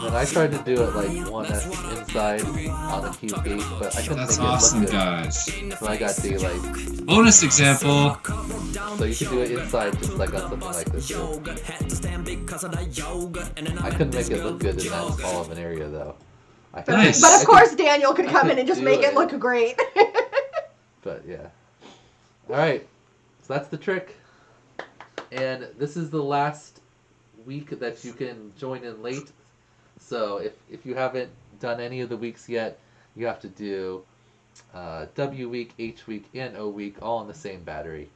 And I tried to do it like one inside on a cube gate, but I couldn't That's make awesome, it look good. guys. So I got the like, Bonus example. so you can do it inside just like on something like this. Too. I couldn't make it look good in that small of an area though. I could, Nice. But I of could- course, Daniel could come in and just do make it it. look great. But yeah. Alright, so that's the trick. And this is the last week that you can join in late. So if you haven't done any of the weeks yet, you have to do W week, H week, and O week all on the same battery.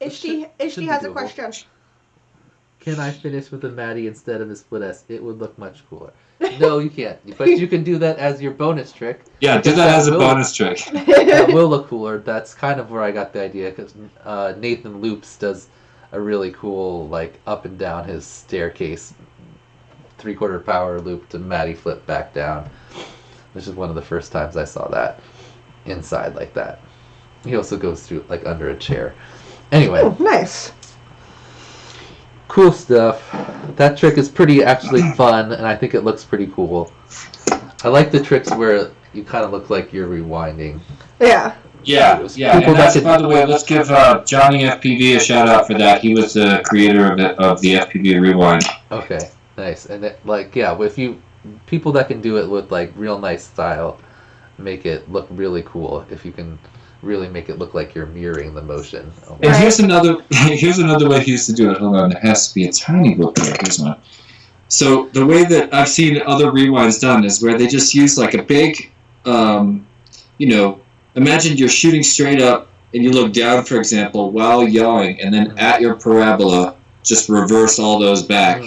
Ishti should be has a doable. question. Can I finish with a Matty instead of a split S? It would look much cooler. No, you can't. But you can do that as your bonus trick. Yeah, do Because that as a will- bonus trick. That will look cooler. That's kind of where I got the idea, because Nathan Loops does a really cool, like, up and down his staircase 3/4 power loop to Matty flip back down. This is one of the first times I saw that inside like that. He also goes through, like, under a chair. Anyway. Oh, nice. Cool stuff. That trick is pretty actually fun, and I think it looks pretty cool. I like the tricks where you kind of look like you're rewinding. Yeah. Yeah. People And that's, that by the way, let's give Johnny FPV a shout out for that. He was the creator of the FPV Rewind. Okay, nice. And it, like, yeah, if you people that can do it with like real nice style, make it look really cool. If you can really make it look like you're mirroring the motion. Oh, And here's another way he used to do it. Hold on, there has to be a tiny book here. Here's one. So the way that I've seen other rewinds done is where they just use like a big, imagine you're shooting straight up and you look down, for example, while yawing, and then at your parabola, just reverse all those back.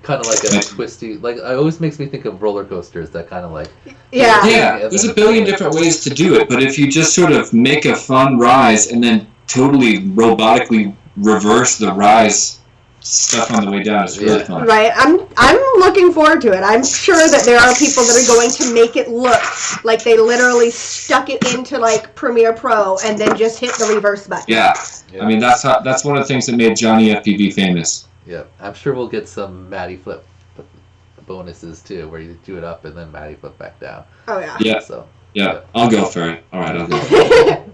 kind of like a twisty, like it always makes me think of roller coasters. That kind of like Yeah. Yeah, there's a billion different ways to do it, but if you just sort of make a fun rise and then totally robotically reverse the rise stuff on the way down, it's really fun. Right. I'm looking forward to it. I'm sure that there are people that are going to make it look like they literally stuck it into like Premiere Pro and then just hit the reverse button. Yeah. I mean that's one of the things that made Johnny FPV famous. Yeah, I'm sure we'll get some Matty flip bonuses too, where you do it up and then Matty flip back down. Oh yeah. Yeah. So Yeah, I'll go for it. All right, I'll go.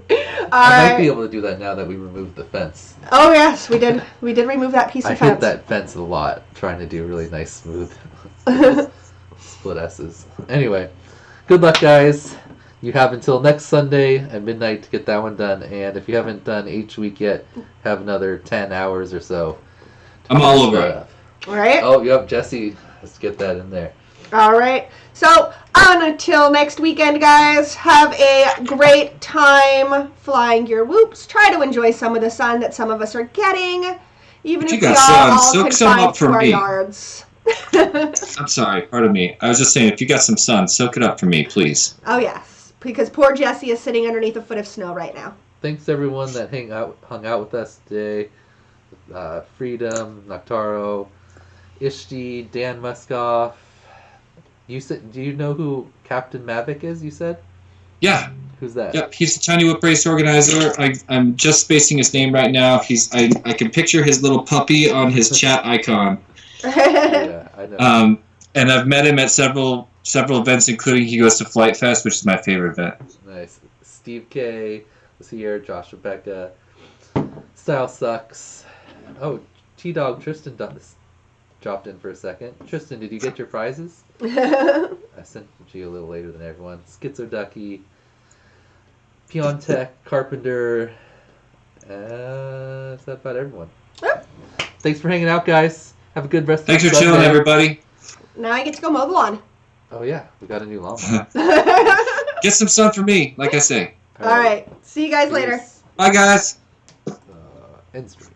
I might be able to do that now that we removed the fence. Oh yes, we did. We did remove that piece I of hit fence. that fence a lot, trying to do really nice, smooth split S's. Anyway, good luck, guys. You have until next Sunday at midnight to get that one done, and if you haven't done H week yet, have another 10 hours or so. I'm all over it. Right. Oh, yep, Jesse. Let's get that in there. All right. So until next weekend, guys, have a great time flying your whoops. Try to enjoy some of the sun that some of us are getting, even You if we got are sun. all Soak some confined up for to our me. yards. I'm sorry, pardon me. I was just saying, if you got some sun, soak it up for me, please. Oh yes, because poor Jesse is sitting underneath a foot of snow right now. Thanks everyone that hung out with us today. Freedom, Noctaro, Ishti, Dan Muskoff. You said, do you know who Captain Mavic is? You said. Yeah. Who's that? Yep, he's the Tiny Whip Race organizer. I'm just spacing his name right now. I can picture his little puppy on his chat icon. Yeah, I know. And I've met him at several events, including he goes to Flight Fest, which is my favorite event. Nice. Steve K was here. Josh Rebecca. Style Sucks. Oh, T-Dog Tristan dropped in for a second. Tristan, did you get your prizes? I sent them to you a little later than everyone. Schizo Ducky. Piontech, Carpenter. That's about everyone. Thanks for hanging out, guys. Have a good rest Thanks of for the chilling, Sunday. everybody. Now I get to go mow the lawn. Oh, yeah. We got a new lawnmower. Get some sun for me, like I say. All right. See you guys later. Peace. Bye, guys. End stream.